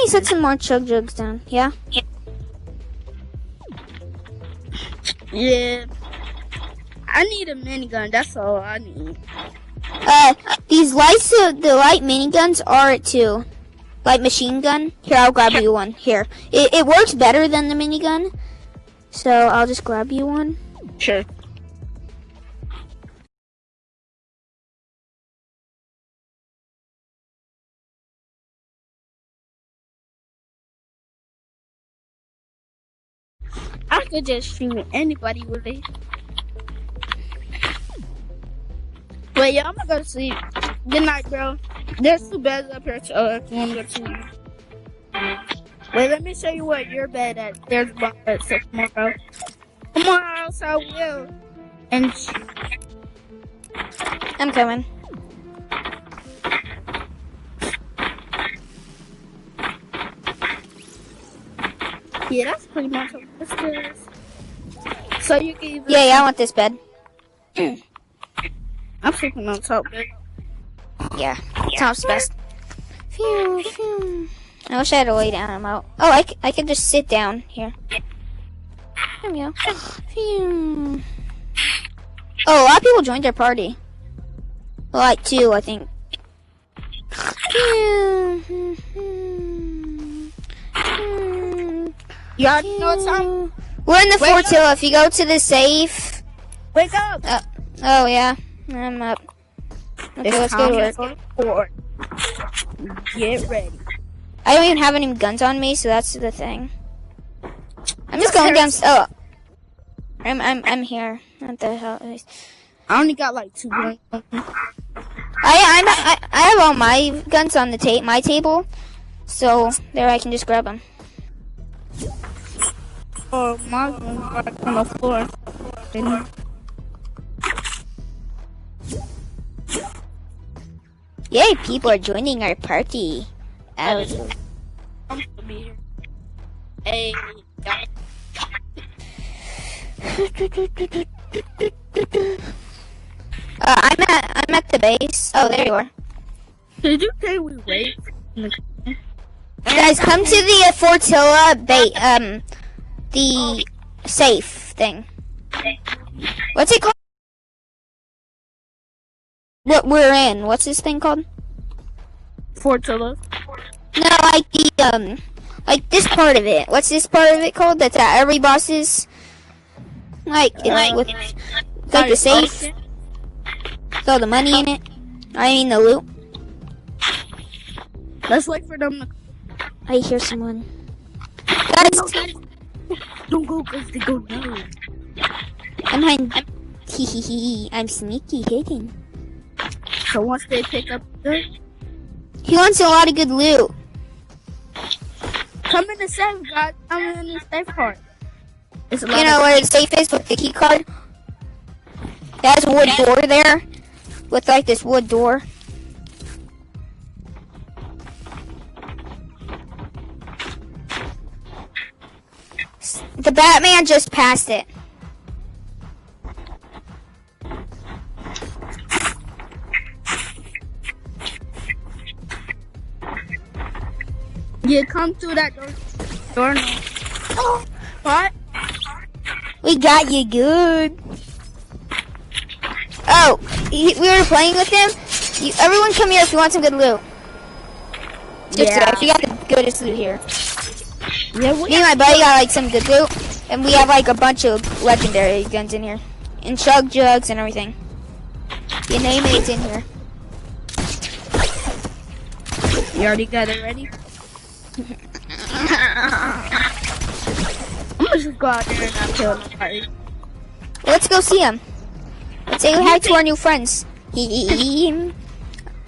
me set some more chug jugs down. Yeah. Yeah. I need a minigun. That's all I need. These lights, the light miniguns are it too. Light machine gun. Here, I'll grab you one. Here. It works better than the minigun. So I'll just grab you one. Sure. I could just shoot anybody with it. Wait, yeah, I'm gonna go to sleep. Good night, bro. There's 2 beds up here, so if you wanna go to sleep. Wait, let me show you what your bed at. There's a bunk bed, so come on, bro. Come on, or else I will. And I'm coming. yeah, that's pretty much what this is. So you can even... Yeah, I want this bed. I'm sleeping on top bed. Yeah, top's best. Phew, phew. I wish I had to lay down. I'm out. Oh, I could just sit down here. There we go. Phew. Oh, a lot of people joined our party. Well, like 2, I think. Phew. You already know what time? We're in the Fortilla. If you go to the safe. Wake up! Oh, yeah. I'm up. Okay, let's go to work. Get ready. I don't even have any guns on me, so that's the thing. I'm just going down. Oh, I'm here. What the hell? I only got like 2 guns. I have all my guns on the my table, so there I can just grab them. Oh, my gun's right on the floor. Yay! People are joining our party. I'm gonna be here. Hey. I'm at the base. Oh, there you are. Did you say we wait? Guys, come to the Fortilla the safe thing. What's it called? What we're in? What's this thing called? Fortilla. No, like the like this part of it. What's this part of it called? That's at every boss's. Like it's with like the safe. With all the money in it. I mean the loot. Let's wait for them to... I hear someone. Guys, don't go because they go down. I'm sneaky hidden. So once they pick up the... He wants a lot of good loot. Come in the safe, guys. Come in the safe part. You know where the safe is with the key card? It has a wood door there. With like this wood door. The Batman just passed it. Yeah, come through that door now. Oh, what? We got you good. Oh, we were playing with him. Everyone come here if you want some good loot. Just you got the goodest loot here. Yeah, me and my buddy got like some good loot, and we have like a bunch of legendary guns in here, and chug jugs and everything. You name it, it's in here. You already got it ready? I'm gonna just go out there and not kill nobody. Well, let's go see him. Let's say hi to our new friends.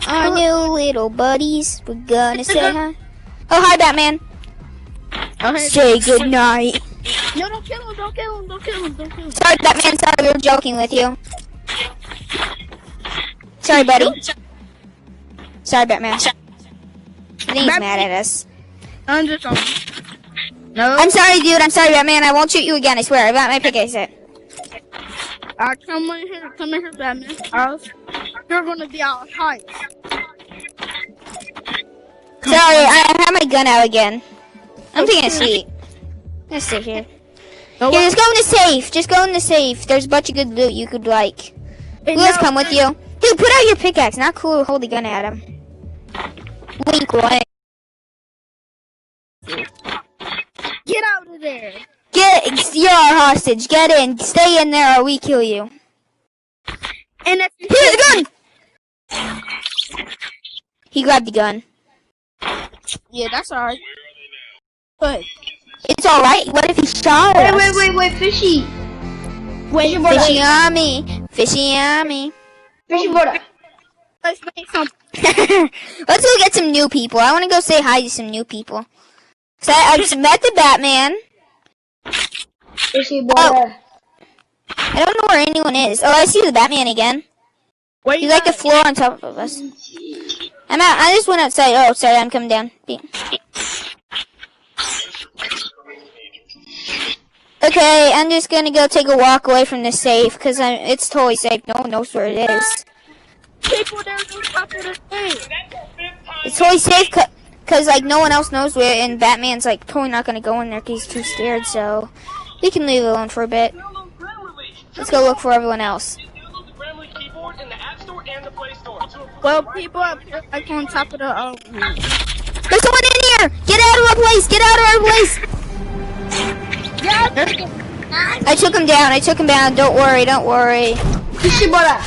Our new little buddies. We're gonna say hi. Oh, hi, Batman. Say good night. No, don't kill him, don't kill him, don't kill him, don't kill him. Sorry, Batman, sorry, we were joking with you. Sorry, buddy. Sorry, Batman. I think he's mad at us. I'm just on. No. I'm sorry, dude. I'm sorry, Batman. I won't shoot you again, I swear. I got my pickaxe set. Come in here, Batman. You're gonna be our height. Sorry, I have my gun out again. I'm taking a seat. Let's sit here. No, Here, just go in the safe. Just go in the safe. There's a bunch of good loot you could like. Who else come with you? Dude, put out your pickaxe. Not cool to hold the gun at him. Wink, wink. Get out of there. You're our hostage. Get in. Stay in there or we kill you. And that's Here's the gun! He grabbed the gun. yeah, that's alright. Good. It's alright. What if he shot us? Wait, fishy. Wait, Fishy on me. Fishy on me. Fishy water. let's make some. Let's go get some new people. I want to go say hi to some new people. So I just met the Batman. Fishy water. I don't know where anyone is. Oh, I see the Batman again. Where He's like the floor on top of us. I'm out. I just went outside. Oh, sorry. I'm coming down. Okay, I'm just gonna go take a walk away from the safe because it's totally safe. No one knows where it is. people there on top of the thing. It's totally safe because like no one else knows where, and Batman's like totally not gonna go in there because he's too scared. So we can leave it alone for a bit. Let's go look for everyone else. Well, people are like on top of the There's someone in here! Get out of our place! Get out of our place! I took him down. I took him down. Don't worry. Don't worry. Fishy water.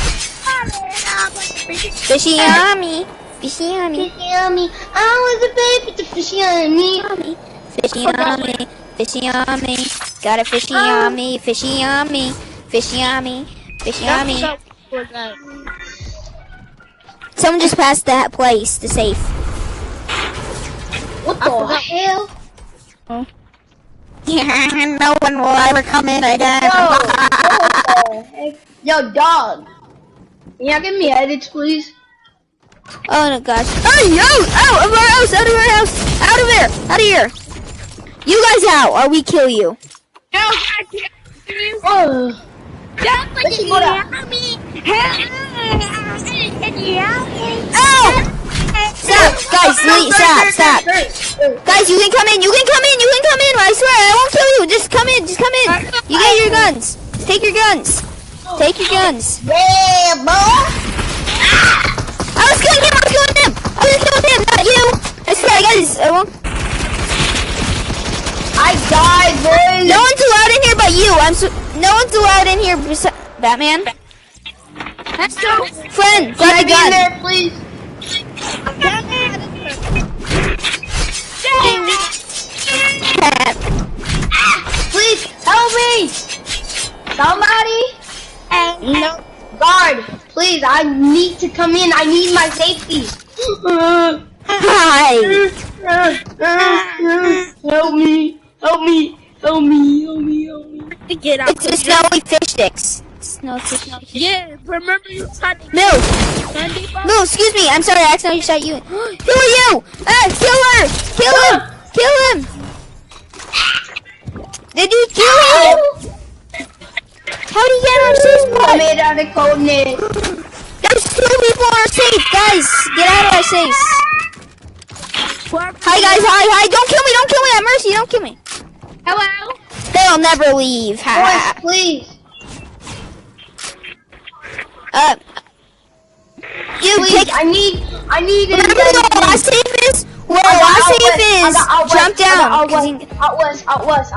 Fishy on me. Fishy on me. Fishy on me. I was a baby to fishy on me. Fishy on me. Fishy on me. Got a fishy on me. Fishy on me. Fishy on me. Fishy on me. Someone just passed that place, the safe. What the hell? Oh. Yeah, no one will ever come in again. Yo, dog. Can you give me edits, please? Oh no, gosh. Oh, no! Out of our house! Out of our house! Out of there! Out of here! You guys out, or we kill you. No, I can't. Oh. Don't let Fishy me water. help me. Can you help me? Oh! Stop! Guys, stop! Guys, you can come in! You can come in! You can come in! I swear, I won't kill you! Just come in! Just come in! You get your guns! Take your guns! Take your guns! Yeah, boy. I was killing him! I was killing him! I was killing him! Not you! I swear, guys, I won't... I died, boys. No one's allowed in here but you! No one's allowed in here besides... Batman? Let's go. Friend, Can I grab the get in gun! there, please? Please help me! Somebody! No. Guard, please, I need to come in. I need my safety. Hi! Help me! Help me! Help me! Help me! Help me! Get out. It's the snowy fish sticks. Snowy fish sticks. Yeah, remember you tried to Move! Sunday ball? No, excuse me. I'm sorry. I accidentally shot you. Who are you? Kill her! Kill him! Kill him! Did you kill him? How did he get our safe I spot? made out of code name. There's 2 people in our safe. Guys, get out of our safe. Hi, guys. Hi. Don't kill me. Don't kill me. Have mercy. Don't kill me. Hello? They'll never leave. Ha. Boys, please. You Please, take... I need Remember where our safe is? Where our safe is. Jump down. 'cause he- Out west.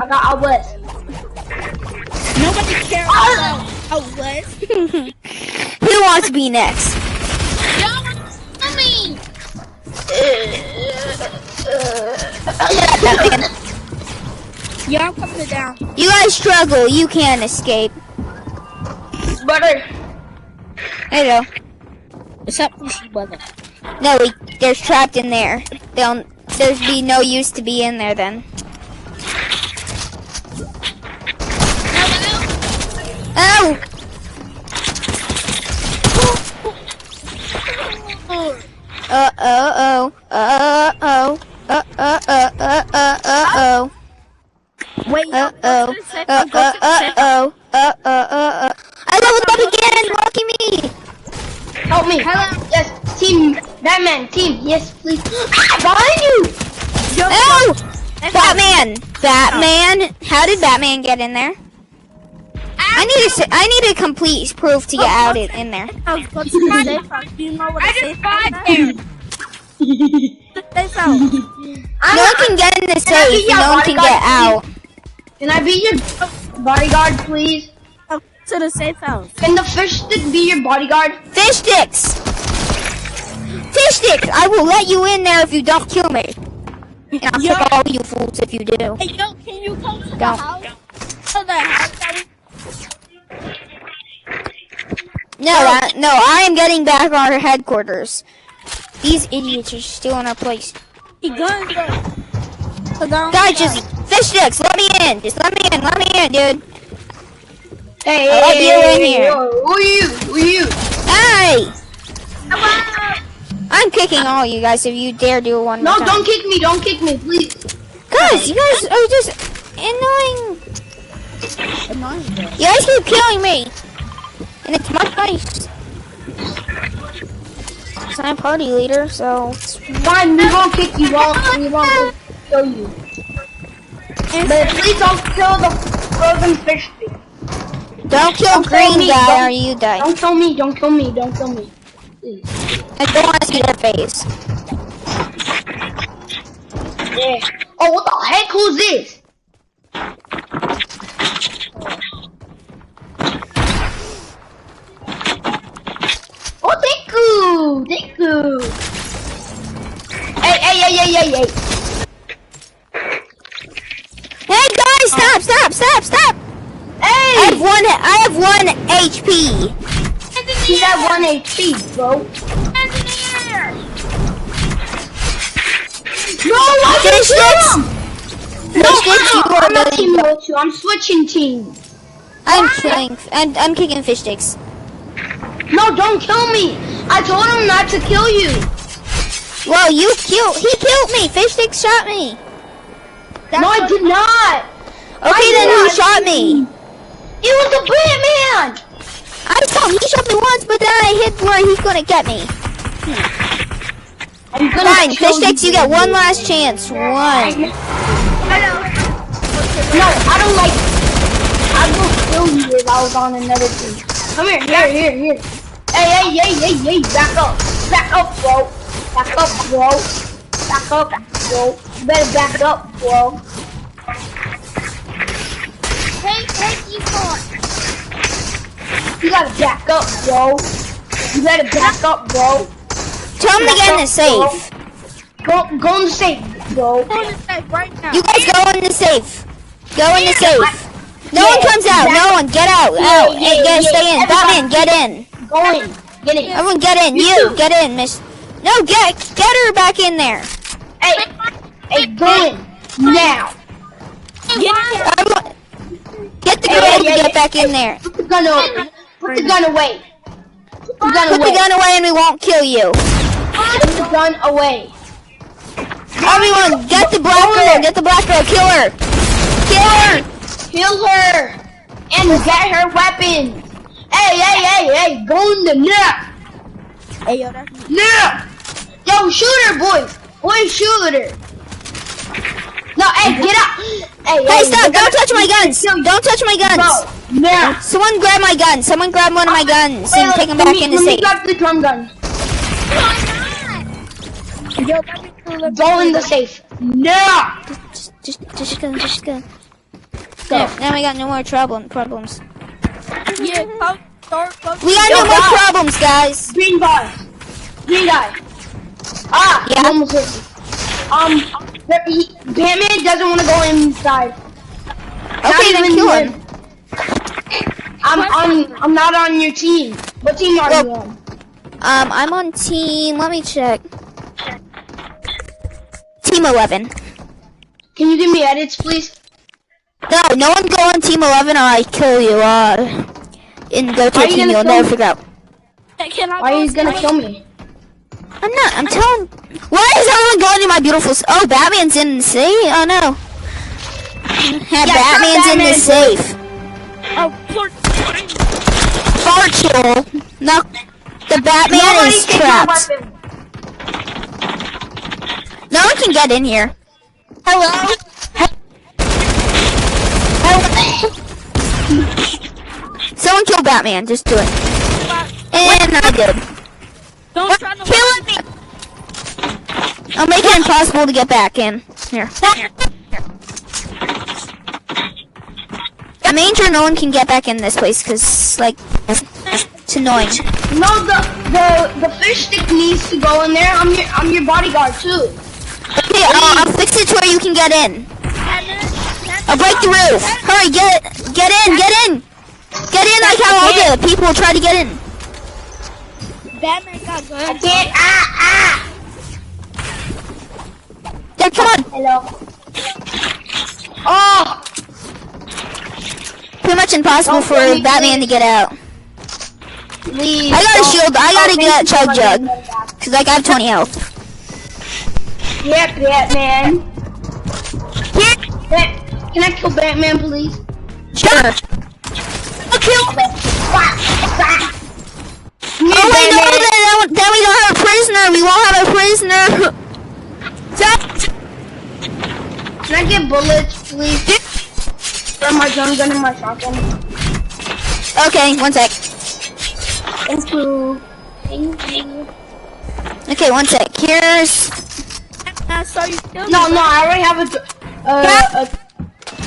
I got out west. Nobody cares about West. Who wants to be next? Don't me. Yeah, I'm coming down. You guys struggle. You can't escape. Brother. There you go. What's up, fishy brother? No, they're trapped in there. There'd be no use to be in there then. Oh! Uh-oh. Wait, Uh-oh. I leveled up again! Lucky me! Help me. Hello. Yes, team. Batman, team. Yes, please. Behind you. Oh! Batman! Batman! How did Batman get in there? I need a complete proof to get out in there. I was going to the safe house. Do you know what a safe house is? Safe house. No one can get in the safe. No one can get out. Can I be your bodyguard, please? To the safe house. Can the fish stick be your bodyguard? Fish sticks! Fish sticks! I will let you in there if you don't kill me. And I'll kill all you fools if you do. Hey, yo, can you come to the Don't. house? To the house. No, I am getting back our headquarters. These idiots are stealing our place. He guns up. Guys, just fish sticks, let me in. Just let me in, dude. Hey, I like you in here. Who are you? Hey! I'm kicking all you guys if you dare do it one more No, time. don't kick me, please. Guys, you guys are just annoying. You guys keep killing me. And it's my place. So I'm party leader, so it's Fine, we won't kick you, we won't kill you. But please don't kill the frozen fish stick. don't kill Don't green kill me, guy or you die. Don't kill me. Please. I don't want to see their face. Yeah. Oh, what the heck? Who's this? Oh, thank you. Hey. Hey guys, stop! Hey! I have one HP. He's at 1 HP, bro. No, I Fish sticks. him! Fish sticks, you are I'm not really- teaming with you. I'm switching teams. I'm kicking fish sticks. No, don't kill me. I told him not to kill you. Well, he killed me. Fish sticks shot me. No, I did not. Okay, then who shot me? It was the Batman. I saw him. He shot me once, but then I hit where he's gonna get me. I'm gonna Fine, kill fish sticks, you get one last chance. One. No, I don't like. I will kill you if I was on another team. Come here. Hey, back up, bro. You better back up, bro. You gotta back up, bro. You better back up, bro. Tell him to get in the safe. Go in the safe, bro. Go to the safe right now. You guys go in the safe. Go in the safe. No one comes out. exactly. No one. Get out. Out. Stay in. Batman, get in. Go in. Get in. Everyone get in. You get in, miss. No, get her back in there. Hey, go in now. Everyone, get the girl to get back in there. Put the gun away. Put the gun away. Put the gun away and we won't kill you. Put the gun away. Everyone, get the black girl. Get the black girl. Kill her. Kill her. Kill her and get her weapons. Hey, go in the now. Hey, yo, that's me. Now. Yo, shoot her, boy. Boy, shoot her. No, hey, get out. Hey, stop. Don't touch my guns. Don't touch my guns. Bro, now. Someone grab my gun. Someone grab one of my guns and take them back in the Let me safe. grab the drum gun. Yo, let me cool up. Go in the safe. Now. Just go. Now we got no more problems. Yeah, come. We got no more problems, guys. Green guy. Ah, Yeah. he almost hit me. Batman doesn't want to go inside. Okay, then even kill him. him. I'm not on your team. What team are you on? I'm on team. Let me check. Team 11. Can you give me edits, please? No one go on team 11 or I kill you. And go to Why a are you team gonna you'll kill never me? figure out. Why are you gonna kill me? I'm telling. Why is everyone going to my beautiful? Oh, Batman's in the safe. Oh no. Batman's in the safe. Oh, Virtual. No, the Batman Nobody is take my trapped. weapon. No one can get in here. Hello? Someone kill Batman. Just do it. And I did. Don't try to Kill me. I'll make it impossible to get back in. Here. I made sure no one can get back in this place because, like, it's annoying. No, the fish stick needs to go in there. I'm your bodyguard too. Okay, I'll fix it to where you can get in. I'll break the roof. Hurry, get in. Get in like how all the people try to get in. Batman got I guns. can't. Yeah, come on. Hello. Oh. Pretty much impossible for Batman to get out. Please. I got a shield. I gotta get Chug Jug. Cause like I have 20 health. Yep, man. Can I kill Batman, please? Sure. I'll kill him. Oh wait, no, then we don't have a prisoner. We won't have a prisoner. Can I get bullets, please? From my gun and my shotgun. Okay, one sec. Thank you. Thank you. Okay, one sec. Here's. I saw you kill me. No, I already have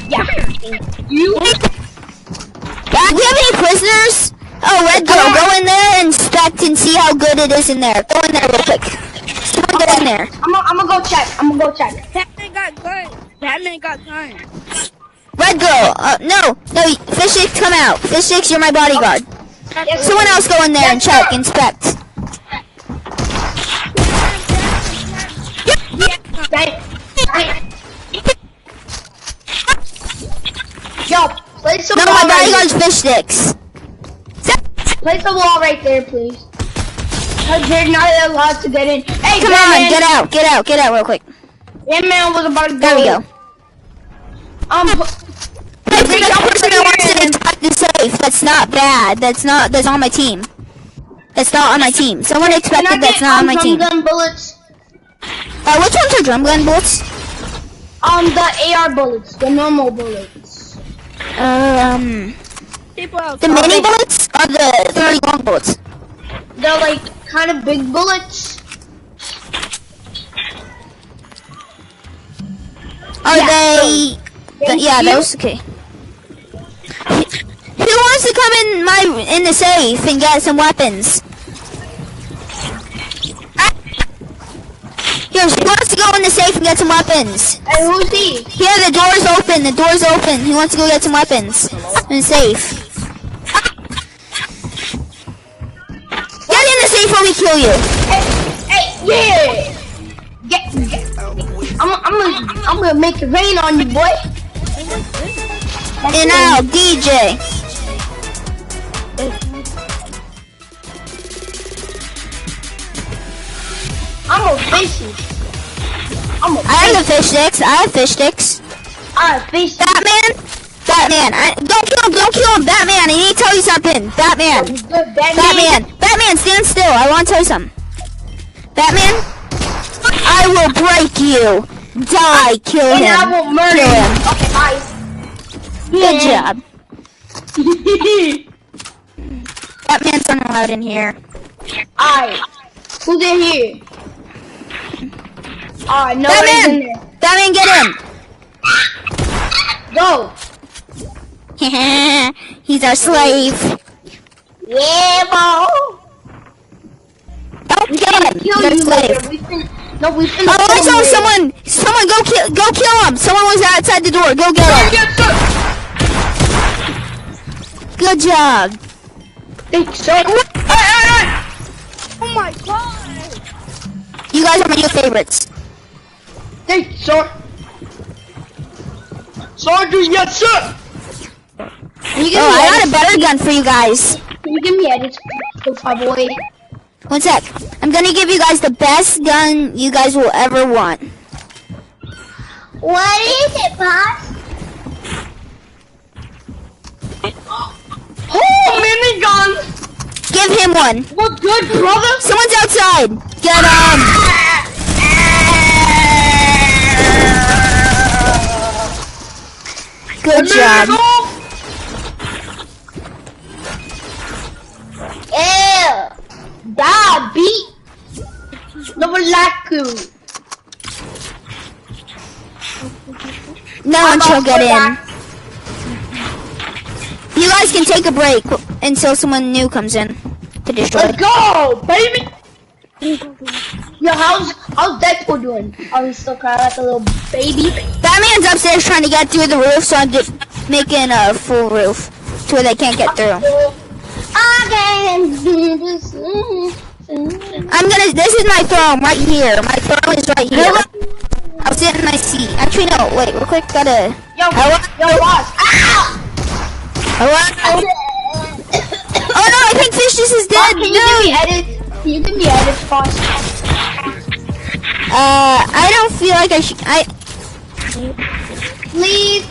yeah. You? Do we have any prisoners? Oh, Red Girl, go in there and inspect and see how good it is in there. Go in there real quick. Someone get in there. I'm gonna go check. Batman got guns. Red Girl, no, Fish Sticks, come out. Fish Sticks, you're my bodyguard. Someone else go in there and check, inspect. Yo, place the No, wall my right bodyguard's Fish Sticks. Place the wall right there, please. Cause they're not allowed to get in. Hey, Come on, get out real quick. Batman was about to go. There we go. Hey, There's no person that wants to inspect the safe. That's not bad. That's on my team. That's not on my team. Someone expected that's not on my team. Gun bullets. Which ones are drum gun bullets? The AR bullets, the normal bullets. People else. The mini bullets or the 30 long bullets? They're like kind of big bullets. Are they? Yeah, you. those. Okay. Who wants to come in the safe and get some weapons? Here, who wants to go in the safe and get some weapons? Hey, who's he? Here, the door's open. The door's open. He wants to go get some weapons in the safe. Get in the safe or we kill you. Hey, yeah. I'm gonna make it rain on you, boy. And now, DJ. I'm a fishy. I have the fish sticks. I have fish sticks. Fish. Batman. Don't kill him. Batman, I need to tell you something. Batman. Batman, stand still. I want to tell you something. Batman, I will break you. Die. Kill him. And I will murder him. him. Okay, nice. Good job. Batman's not allowed in here. Alright. Who's in here? Alright, nobody's Batman! in there. Batman, get in! Go! He's our slave. Yeah, bro! Don't kill him. Kill He's our you slave. later. We finna Oh, kill I saw him someone go kill him. Someone was outside the door. Go get him. Good job. Thanks, sir. Oh my god! You guys are my new favorites. Thanks, sir. Sergeant, yes, sir. Can you give Oh, me I got a edits? better gun for you guys. Can you give me edits, my boy? One sec. I'm gonna give you guys the best gun you guys will ever want. What is it, boss? Oh, minigun! Give him one. What good, brother? Someone's outside. Get him. Good job. Yeah. Da beat. Number laku. No one shall get in. You guys can take a break until someone new comes in to destroy. Let's go, baby. Yo, how's Deadpool doing? Are we still crying like a little baby? Batman's upstairs trying to get through the roof, so I'm just making a full roof to where they can't get through. I can do this. This is my throne right here. My throne is right here. I'll sit in my seat. Actually, no, wait, real quick, gotta... Yo, boss. Ow! Hello? Oh no, I think Fishes is dead. Can you give me edits? Can you give me edits, boss? I don't feel like I should... Please.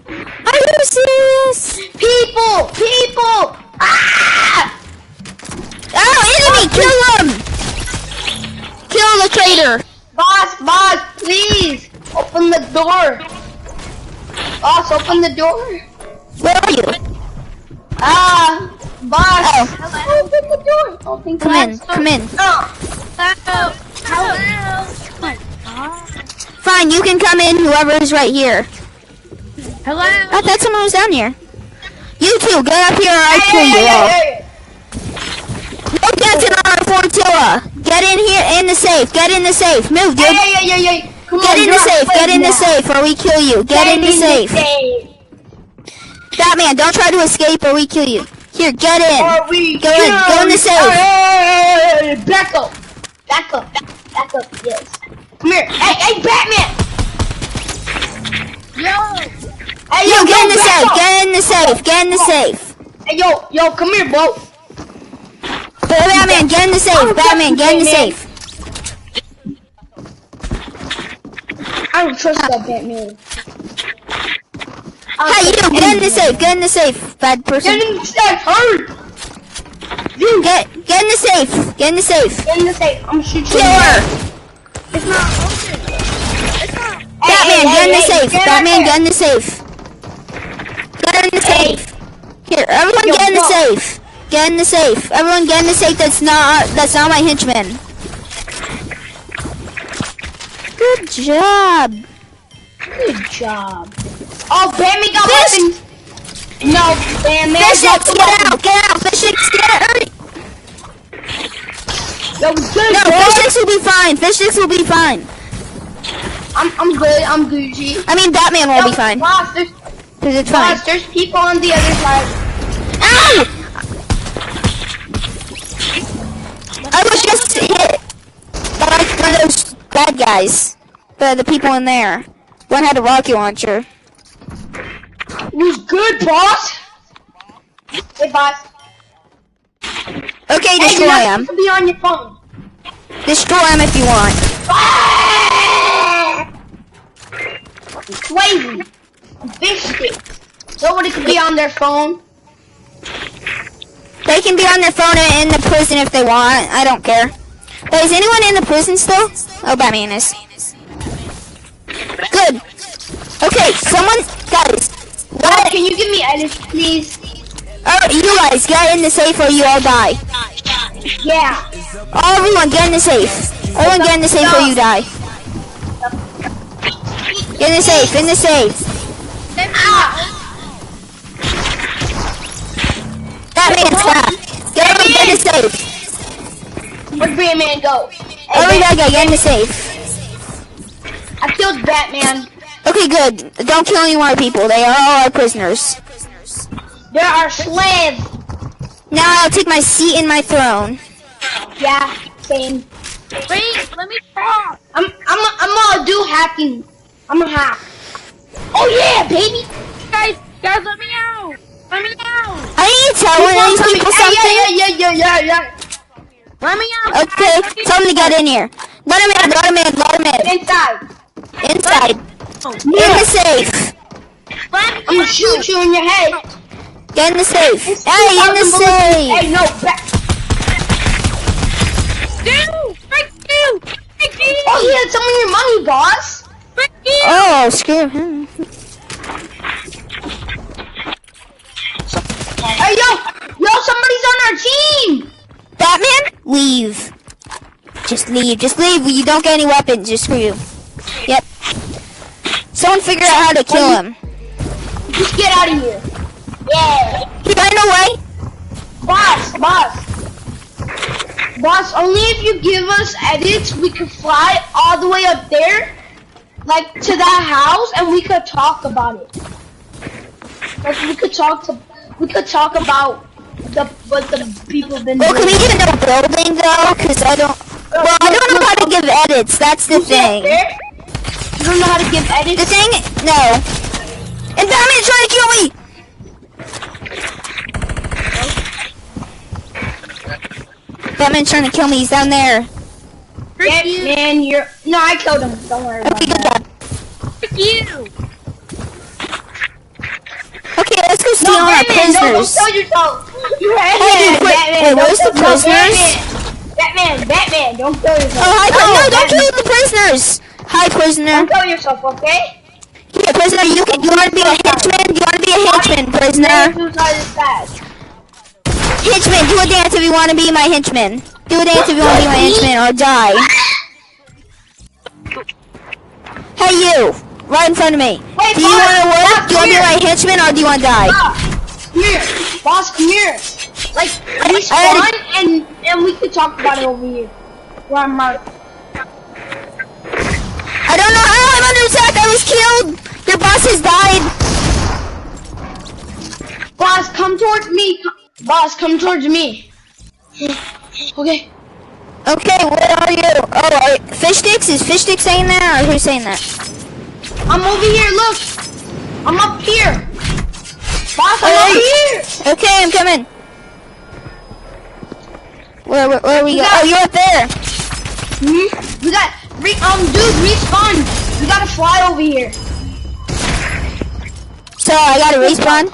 Are you serious? People! Ah! Oh, enemy, kill him! Kill the traitor. Boss, please! Open the door! Boss, open the door! Where are you? Boss! Oh. Open the door! Oh, thank Come God. in, come in. Hello. Fine, you can come in, whoever is right here. Hello. I thought someone was down here. You two, get up here or I kill you all. No dancing on our Fortilla. Get in here, in the safe. Get in the safe. Move, dude. Yeah. Come Get on, in the safe. Get in the safe or we kill you. Get in the safe. Batman, don't try to escape or we kill you. Here, get in. Go in the safe. Back up, yes. Come here. Hey, Batman! Hey, Yo, get in the back safe. up. Get in the safe. Get in the safe. Hey, yo, come here, bro. Batman, get in the safe. Batman, get in the safe. I don't trust that Batman. Hey, you, get in the safe. Get in the safe, bad person. Get in the safe, hurry! Get in the safe. Get in the safe. Get in the safe. I'm shooting Kill you. her. It's not open. It's not. Batman, get in the safe. get Batman, in get in the safe. Get in the safe. Here, everyone Yo, get in the go. safe. Get in the safe. Everyone get in the safe. That's not my henchman. Good job. Good job. Oh, Batman got Fish. weapons. No, Batman Fish got X, get out. Get out. Fish X, get out. Hurry. Yo, good, No, boy. Fish X will be fine. Fish X will be fine. I'm good. I'm Gucci. I mean, Batman will be fine. Boss, there's, Because it's fine. boss, there's people on the other side. Ow! I was just hit by like one of those bad guys. The people in there. One had a rocket launcher. It was good, boss. Hey, boss. Okay, Hey, destroy you're not him. supposed to be on your phone. Destroy him if you want. Ah! Crazy. Fish sticks. Nobody could be on their phone. They can be on their phone in the prison if they want. I don't care. But is anyone in the prison still? Oh, Batman is. Good. Okay, guys. What? Can you give me edits, please? You guys, get in the safe or you all die. Yeah. Everyone, get in the safe. Everyone get in the safe or you die. Get in the safe, in the safe. Batman, stop. Get in the safe. Where'd Batman go? Everybody get in the safe. I killed Batman. Okay, good. Don't kill any more people. They are all our prisoners. There are slaves. Now I'll take my seat in my throne. Yeah, same. Wait, let me talk. I'm gonna do hacking. I'm gonna hack. Oh yeah, baby. Guys, let me out. Let me out. I need to tell one of these people something. Yeah. Let me out. Okay, tell them to get in here. Let him in. Inside. Inside. In the safe. Let me I'm gonna shoot you in your head. Get in the safe. It's Hey, in the 2,000 bullets. safe. Hey, no, back. Frick you. Oh, he had some of your money, boss. Frick you. Oh, screw him. our team! Batman, leave. Just leave. Just leave. You don't get any weapons. Just screw you. Yep. Someone figure out how to kill him. Just get out of here. Yeah. He ran away. Boss, only if you give us edits, we could fly all the way up there, like to that house, and we could talk about it. Like we could talk about what the people been Well, can doing. we get in a building though? Cause I don't. Well, I don't know how to give edits. That's the thing. You don't know how to give edits? The thing, no. And Batman's trying to kill me. Batman's trying to kill me. He's down there. Yeah, man, no, I killed him. Don't worry about Okay, good that. job. Frick you! Okay, let's go steal No, our Batman, don't prisoners. kill yourself. You Hey, Batman, wait, Batman, where's the don't kill yourself. prisoners? Batman, don't kill yourself. Oh, hi, no, don't Batman, kill the prisoners. Hi, prisoner. don't kill yourself, okay? Yeah, prisoner, you want to be a henchman? You want to be a henchman, prisoner? Suicide is bad. Henchman, do a dance if you want to be my henchman. Do a dance if you want to be my henchman, or die. Hey, you, right in front of me. Hey, Do you boss, want to work? boss, Do you want to be here. my henchman, or do you want to die? Come here, boss, come here. Like, we I- spawn and we could talk about it over here. Where I'm marked. I don't know how I'm under attack. I was killed. Your boss has died. Boss, come towards me. Boss, come towards me. Okay. Okay, where are you? Oh, Fish Sticks? Is Fish Sticks saying that, or who's saying that? I'm over here, look. I'm up here. Boss, I'm Alright. up here. Okay, I'm coming. Where are we You go? got- Oh, you're up there. We got, dude, respawn. We gotta fly over here. So I gotta respawn.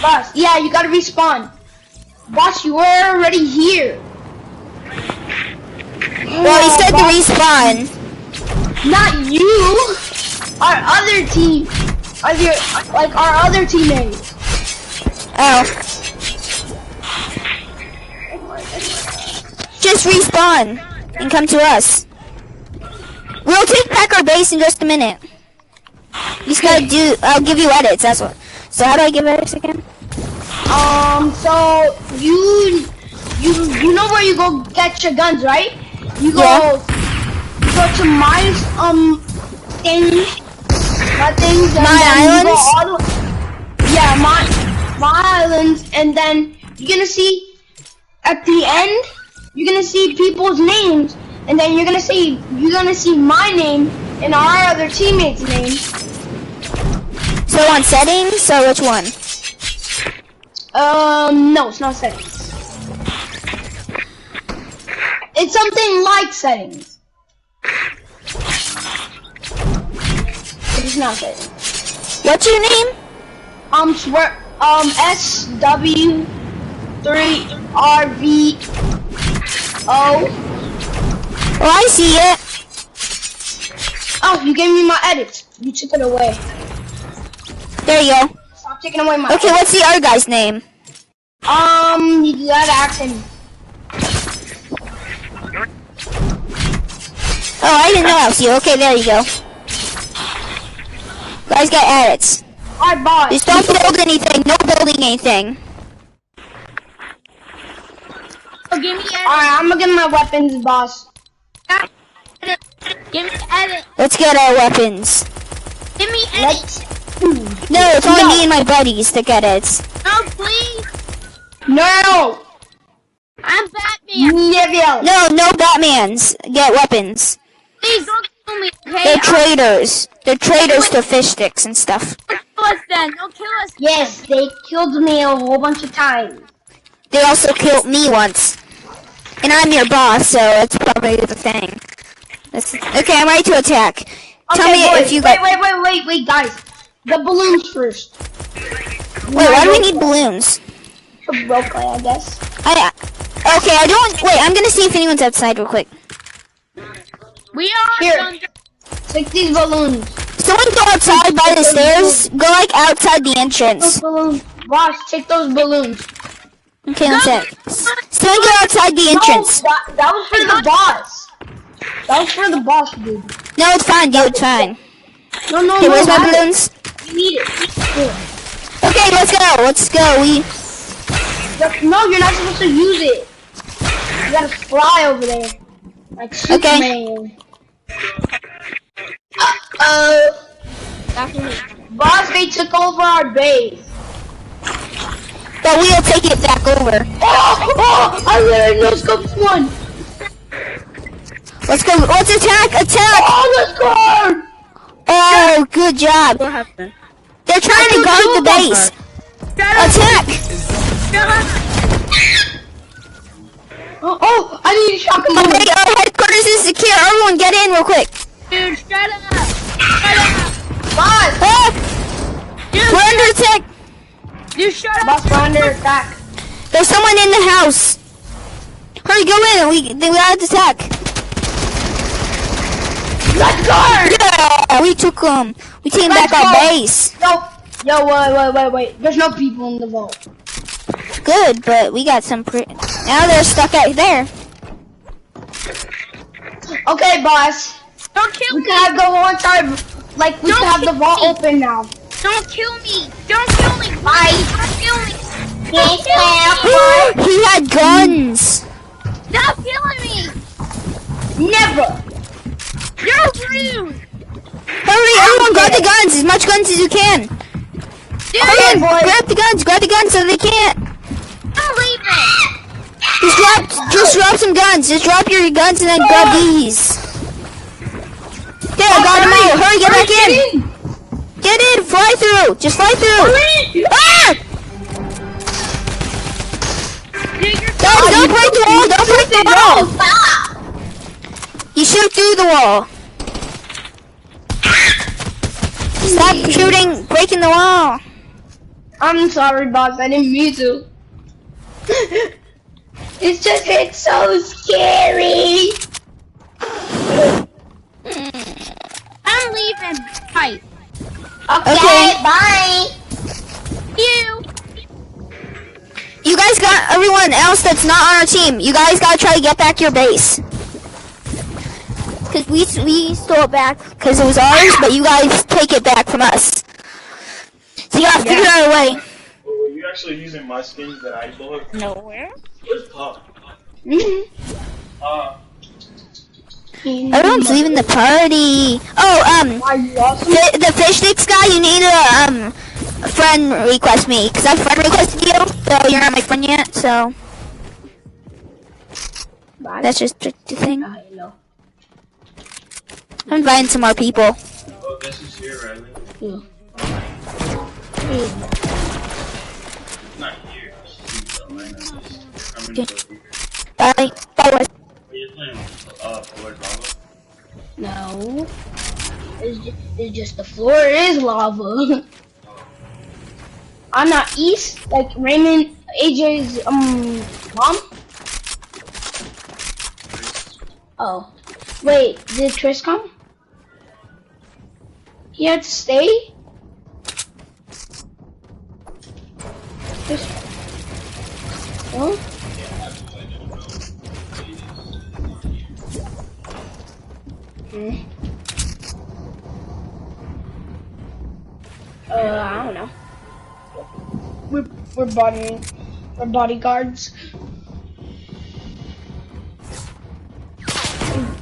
Boss, yeah, you gotta respawn. Boss, you were already here. Well, he said to Boss, respawn. not you. Our other team. Our other teammates. Oh. Just respawn and come to us. We'll take back our base in just a minute. You just gotta do. I'll give you edits. That's what. So how do I give edits again? So you know where you go get your guns, right? You go, Yeah. you go to my things, and My then you go islands? all the, yeah, my islands, and then you're gonna see at the end, you're gonna see people's names, and then you're gonna see my name and our other teammates' names. So on settings. So which one? No, it's not settings. It's something like settings. But it's not settings. What's your name? SW3RVO. Oh, I see it. Oh, you gave me my edits. You took it away. There you go. Stop taking away my Okay, what's the other guy's name? You gotta ask him. Oh, I didn't know that was you. Okay, there you go. Guys, get edits. Alright, boss. Just don't build anything. No building anything. Oh, give me edit. Alright, I'm gonna get my weapons, boss. Give me edit. Let's get our weapons. Give me edit. Let's. No, it's only me and my buddies to get edits. No, please. No! I'm Batman. Never! No Batmans. Get weapons. Please don't kill me, okay? They're traitors. They're traitors to fish sticks and stuff. Don't kill us then. Don't kill us. Yes, they killed me a whole bunch of times. They also killed me once. And I'm your boss, so it's probably the thing. Okay, I'm ready to attack. Tell me boys, if you got... wait, guys. The balloons first. Wait, why do we need balloons? For roleplay, I guess. Okay, I don't... Wait, I'm gonna see if anyone's outside real quick. We are Here. done. Take these balloons. Someone go outside by the stairs. Go, like, outside the Those entrance. balloons. Boss, take those balloons. Okay, one sec. Someone go outside the entrance. No, that was for the boss. That was for the boss, dude. No, it's fine, dude. It's fine. No, Okay, where's my have it. balloons? You need it. Here. Okay, let's go. Let's go. No, you're not supposed to use it. You gotta fly over there. Like Superman. Boss, they took over our base. But we'll take it back over. Oh, I literally no scoped one. Let's go. Let's attack. Attack. Oh, let's go. Oh, good job. What happened? They're trying to guard the base. Attack. Oh, I need a shotgun. Okay, our headquarters is secure. Everyone get in real quick. Dude, shut up! Shut up! Boss! Ah! We're under attack. Dude, shut up! Boss, we're under attack. There's someone in the house. Hurry, go in. We gotta attack. Let's go! Yeah, we took them. We taking back our base. Yo, wait. There's no people in the vault. Good, but we got some now they're stuck out there. Okay, boss. Don't kill We me! can have the whole entire, like, we Don't can have the kill vault me. open now. Don't kill me! Don't kill me! Bye. Don't kill me! Don't kill me! He had guns. Stop killing me! Never. You're rude! Hurry, everyone grab the guns, as much guns as you can. Dude, Okay, boys. Grab the guns so they can't. I'm leaving! Just drop some guns. Just drop your guns and then grab these. There, I got them out. Hurry, get back in. Get in, fly through. Just fly through. Ah! Dude, you're Guys, don't break the wall. Don't break the wall. You shoot through the wall. Stop shooting, breaking the wall. I'm sorry, boss. I didn't mean to. It's so scary. I'm leaving. Bye. Okay, bye. You guys got everyone else that's not on our team. You guys gotta try to get back your base. Cause we stole it back because it was ours, but you guys take it back from us. So you gotta figure out a way. Were you actually using my skins that I bought? Nowhere. Where's Pop? Everyone's leaving the party. Oh, Are you awesome? the fish sticks guy, you need to friend request me because I friend requested you, so you're not my friend yet. So that's just the thing. I know. I'm inviting some more people. Oh, this is here, Riley. Yeah. Not here. I'm in Okay. here. Bye. Bye. Are you playing Forward Lava? No. It's just the floor is lava. I'm not East, like Raymond, AJ's mom. Oh, wait, did Tris come? He had to stay. Tris. Oh. I don't know. We're bodyguards.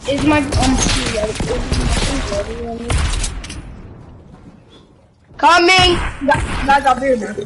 Is my coming? Guys, I'll be right back.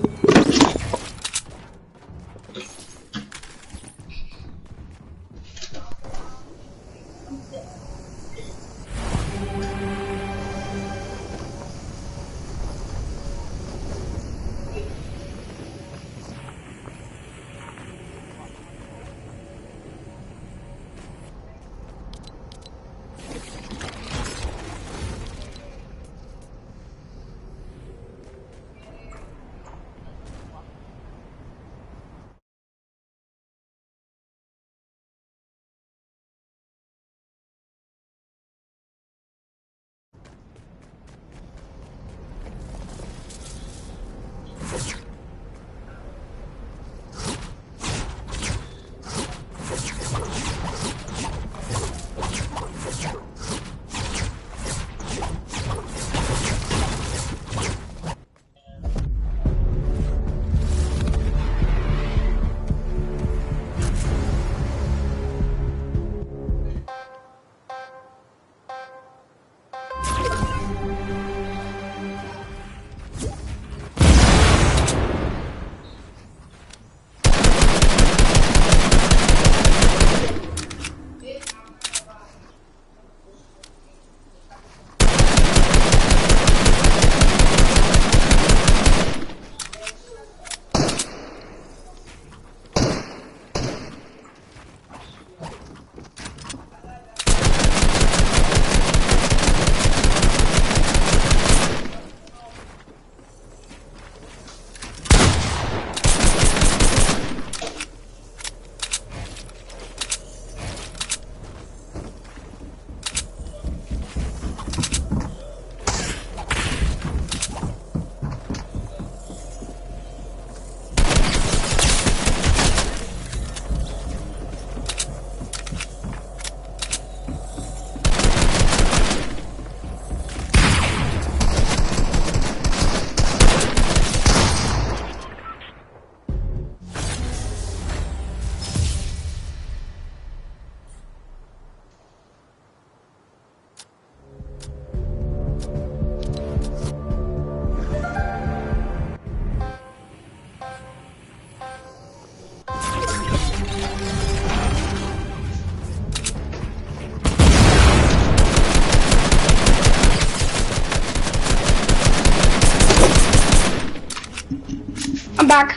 back.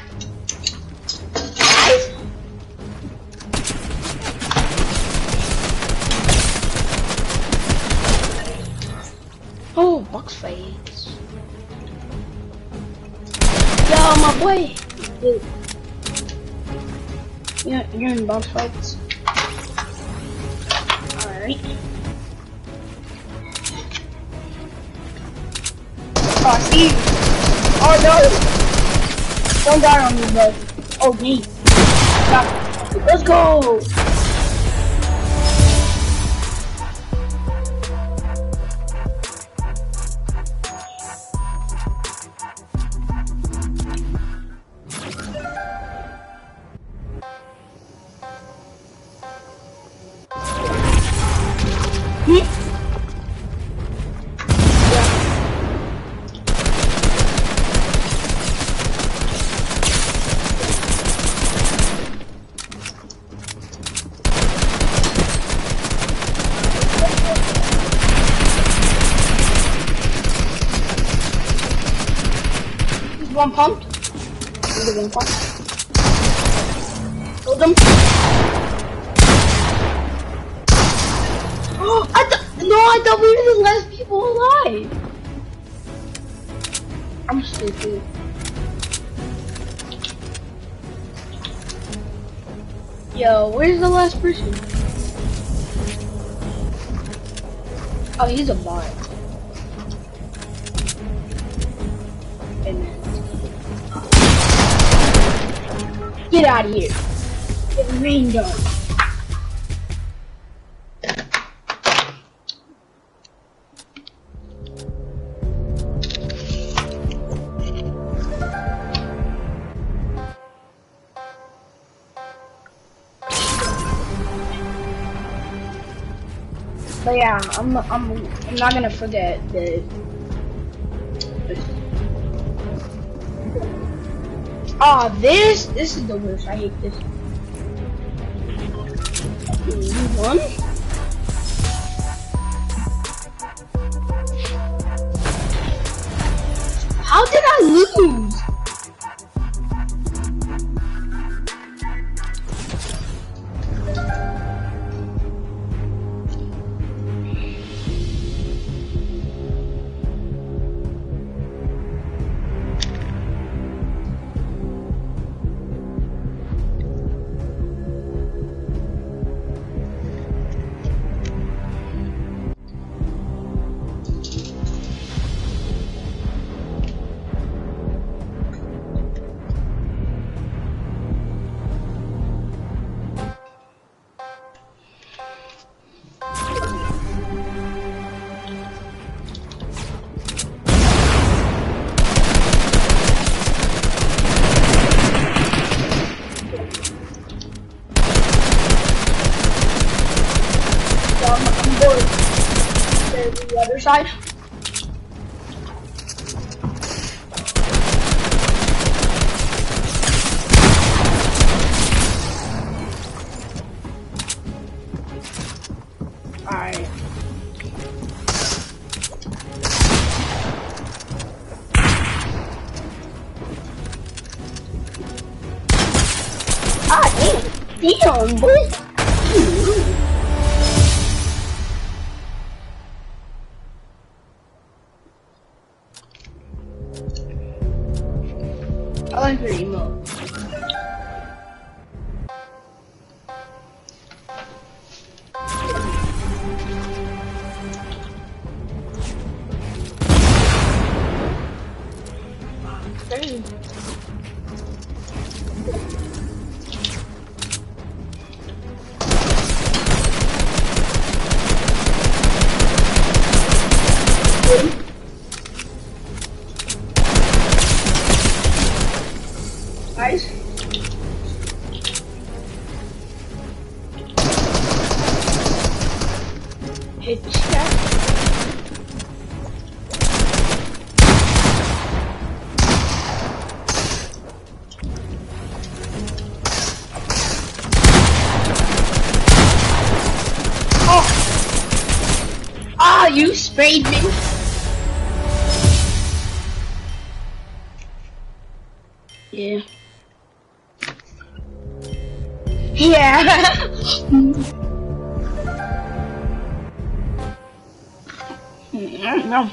Guys. Oh, box face. Yo, my boy. Dude. Yeah, you're in box fights. Alright. Oh, I see you. Oh no! Don't die on me, bro. Oh, me. Stop. Let's go! One pumped. One pumped. Hold them. Oh, I thought we were the last people alive. I'm stupid. Yo, where's the last person? Oh, he's a bot. Amen. Get out of here. Get rained on. But yeah, I'm not gonna forget the. Oh, this is the worst. I hate this. You won? How did I lose? I'm going to the other side. Alright. Ah, damn, boy. I like your emote. Dang. Nice. Headshot. Oh! Ah, you sprayed me. Yeah. Yeah. I don't know.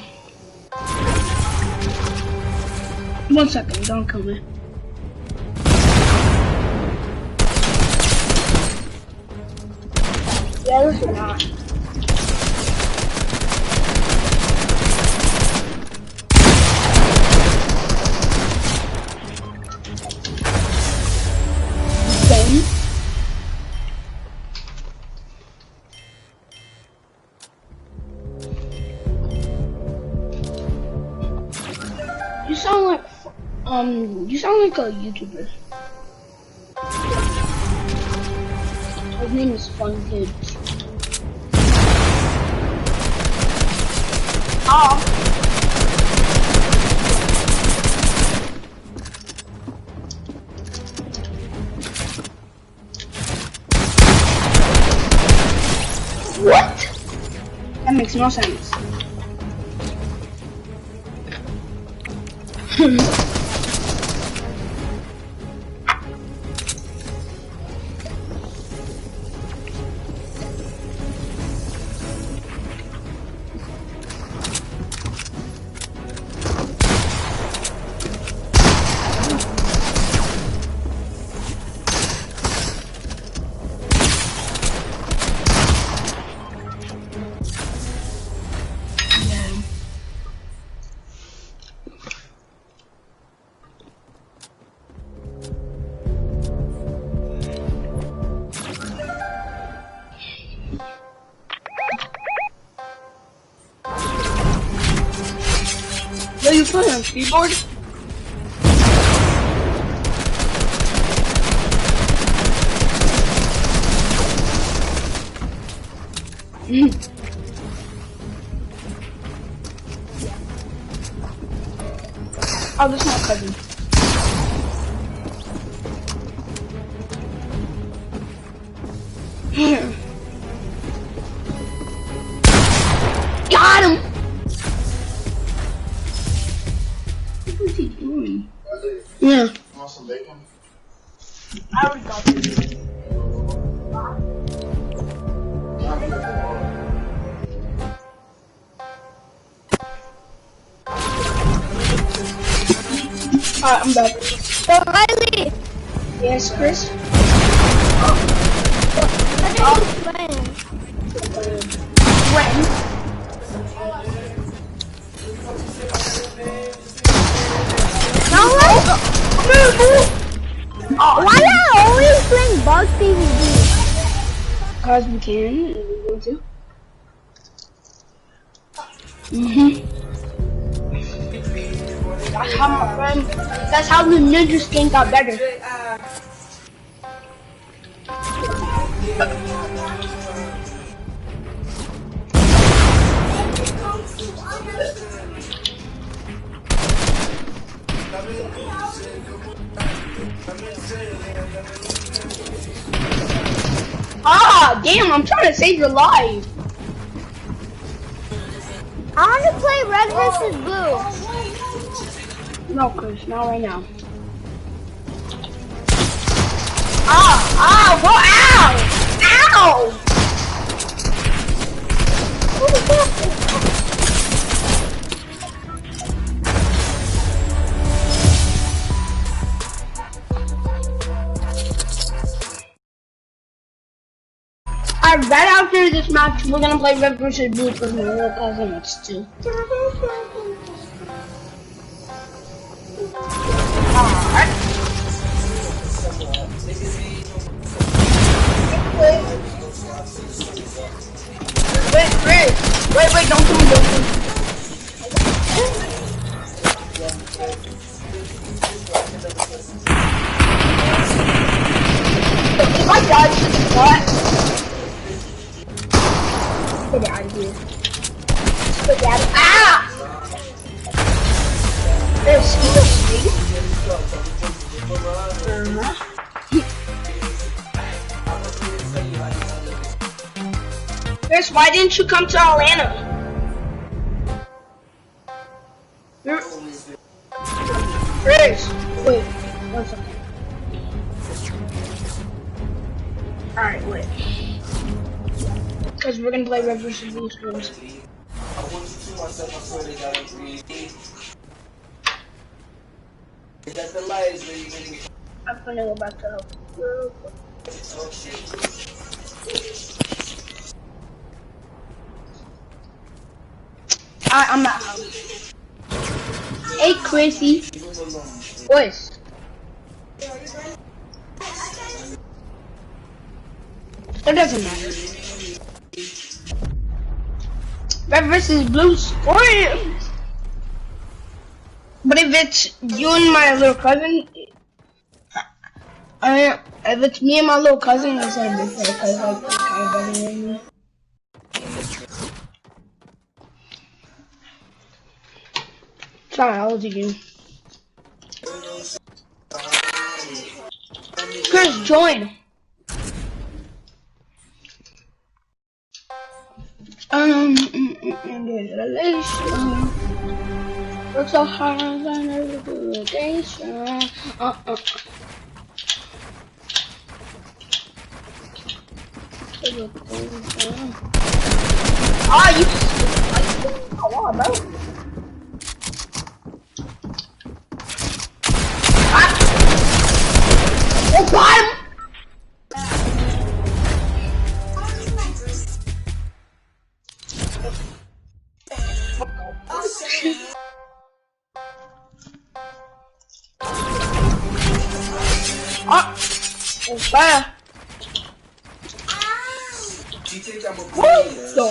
1 second, don't kill me. Yeah, this is not. Then. You sound like a YouTuber. His name is Fun Kid. Oh. What? That makes no sense. Are you playing on keyboard? Oh, that's my cousin. Got him! What is he doing? Yeah. Want some bacon? I already got this. Alright, I'm back. So Riley, Yes, Chris? what are you playing? When? No, why are you always playing Bug PvP? Because we can, and we want to. That's how my friend, that's how the ninja skin got better. Ah, damn, I'm trying to save your life. I want to play Red versus Blue. No, Chris, not right now. Ah, what? Ow! Ow! Alright, right after this match, we're gonna play Red versus Blue because my little cousin wants to. Alright. Wait, don't kill me, If I die, what? Get out of here. Get out of here. Ah! There's still sleep. Chris, why didn't you come to Atlanta? Chris, wait. 1 second. Alright, wait. Because we're gonna play Red vs. Blue Screens. I'm gonna go back to help. I'm at home. Hey, Chrissy. What? It doesn't matter. Red versus Blue Square. But if it's you and my little cousin, if it's me and my little cousin, it's gonna be fair because like it's kind of better than me. Sorry, how old are you? Chris, join. Work so hard on every obligation. Ah, you. Come on, bro. Oh, bottom. Fire. What the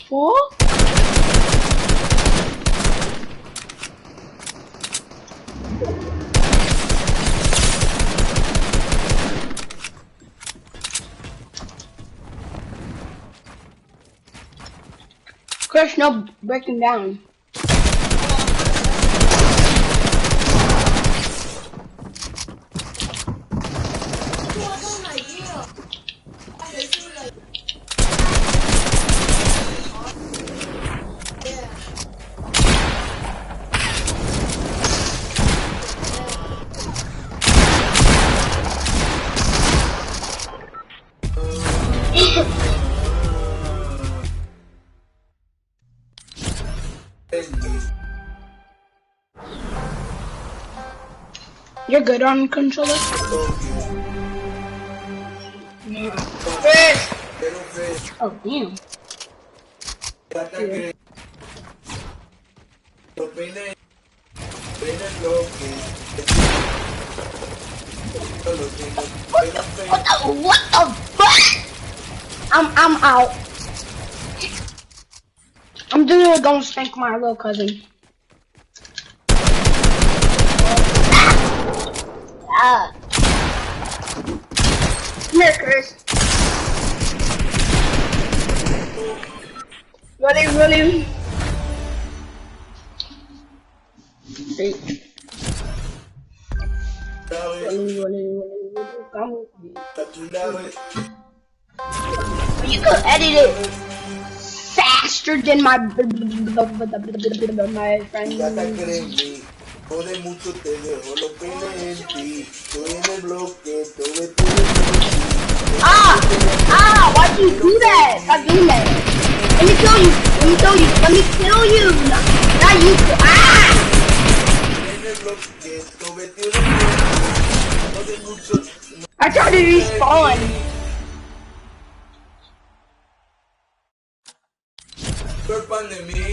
fuck? Crush, no breaking down. You're good on controller? Yeah. Oh, damn. Yeah. What the fuck? I'm out. I'm doing gonna spank my little cousin. Come here, Chris. Ready? Hey. Come with me. You could edit it faster than my friend. Mucho te dejo los peines en ti. Estoy en el bloque, todo es why'd you do that? Stop doing that. Let me kill you. Not you. I tried to respawn. Culpan de mí.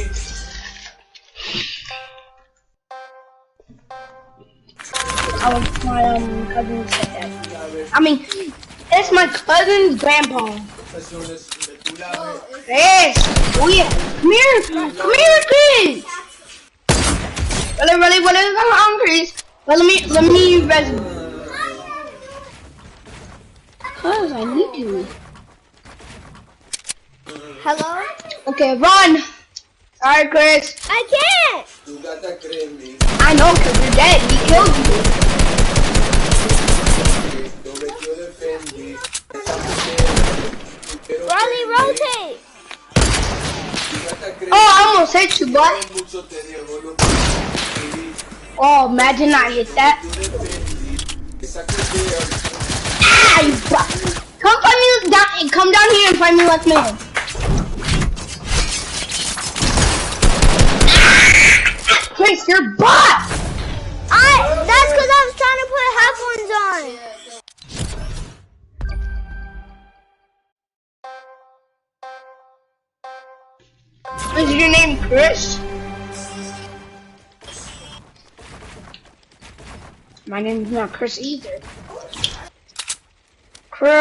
I was my cousin's dad. I mean, it's my cousin's grandpa. Yes! Oh yeah! Come here, Chris! Really, come on, Chris. Well, let me res. Cause I need to. Hello? Okay, run! Alright, Chris. I can't! I know, cause you're dead. He killed you. Riley, rotate! Oh, I almost hit you, but Oh, imagine I hit that. Ah, you come find me down. Come down here and find me left man. Chris, you're butt. That's because I was trying to put headphones on. Is your name Chris? My name is not Chris either. Chris!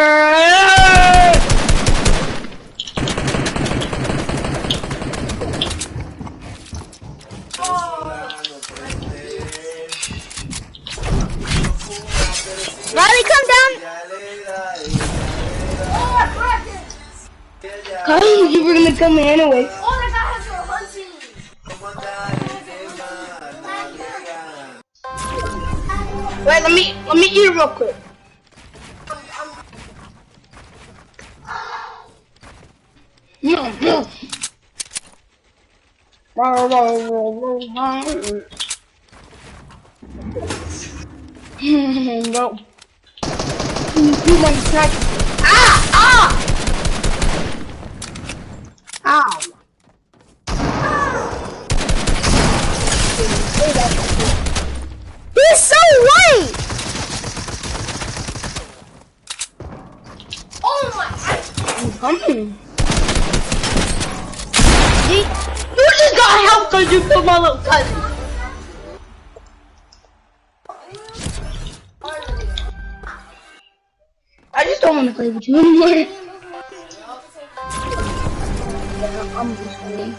Riley, come down. Cause you were gonna come in anyway. Wait, let me eat it real quick. No. No. You want to try? Ah! Ow! He's so white. I'm coming. You just got help because you killed my little cousin. I just don't want to play with you anymore. Yeah, I'm just kidding.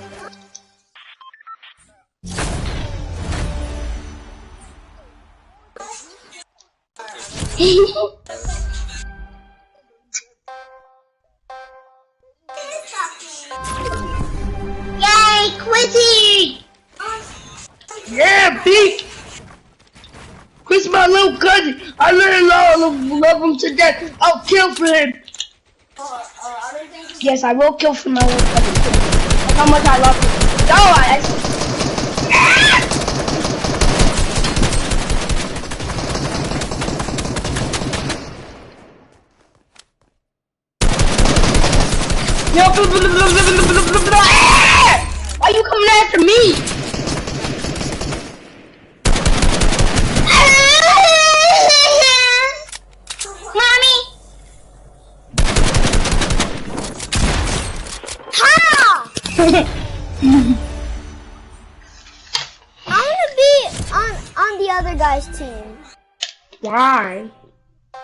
Yay, Quizzy! Yeah, Pete! Chris, my little cousin. I literally love him to death. I'll kill for him. Yes, I will kill for my little cousin. That's how much I love him. No, why are you coming after me? Mommy! Ha! I want to be on the other guy's team. Why?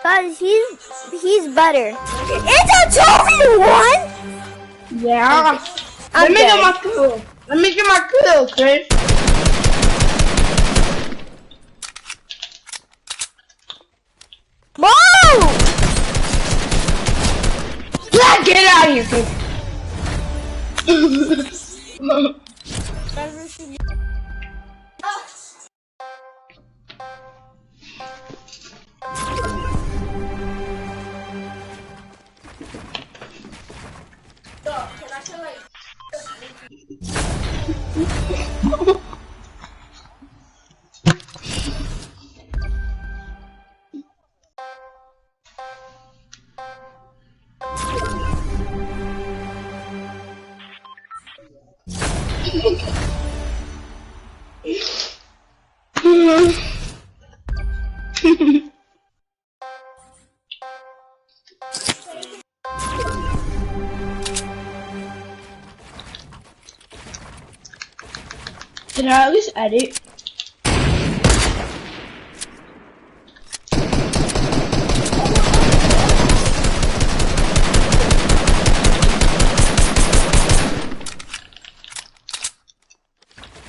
Cause he's better. It's a 2v1. Yeah. Let me get my kill. Let me get my kill, Chris. Whoa! Yeah, get out of here, Chris. Can I at least edit?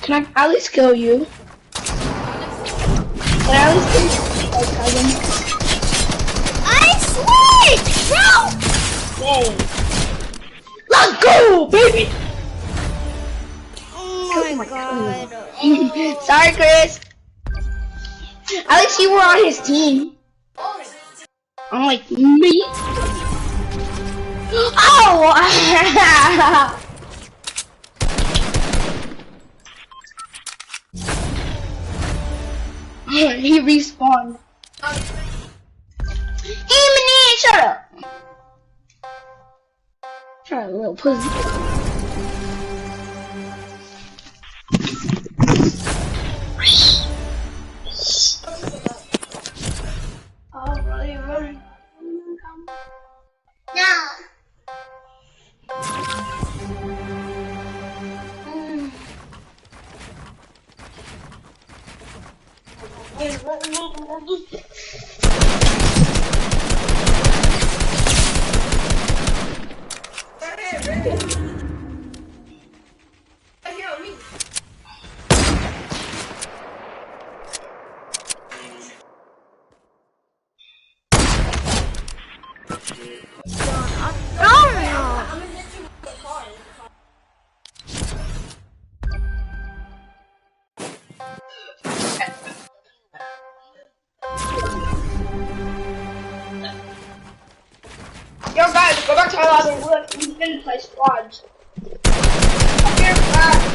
Can I at least kill you? Can I at least kill you? Cousin? I switch, bro. Whoa. Let's go, baby! Oh my god. Sorry, Chris. At least you were on his team. Unlike me. Oh! He respawned. Hey, man, shut up. Shut up, little pussy. Oh, running. No. Yo guys, go back to our lobby. We're gonna play squads. Up here, back.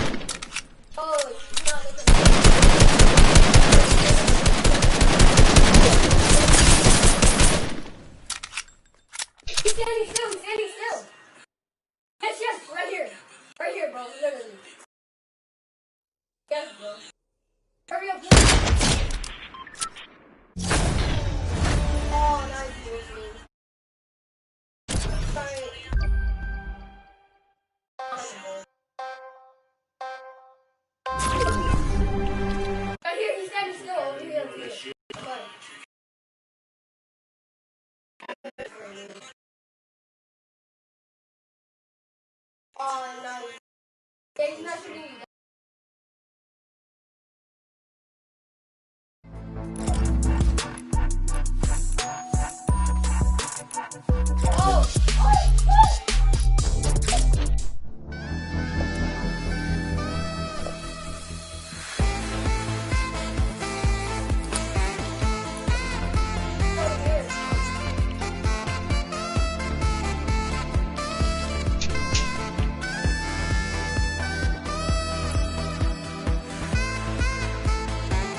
He's standing still. Yes, right here. Right here, bro. Literally. Yes, bro. Hurry up, please. Oh, nice, bro. Sorry. Right here, he's standing still. Over here. Okay. Oh, nice. Yeah, he's not shooting you. Oh!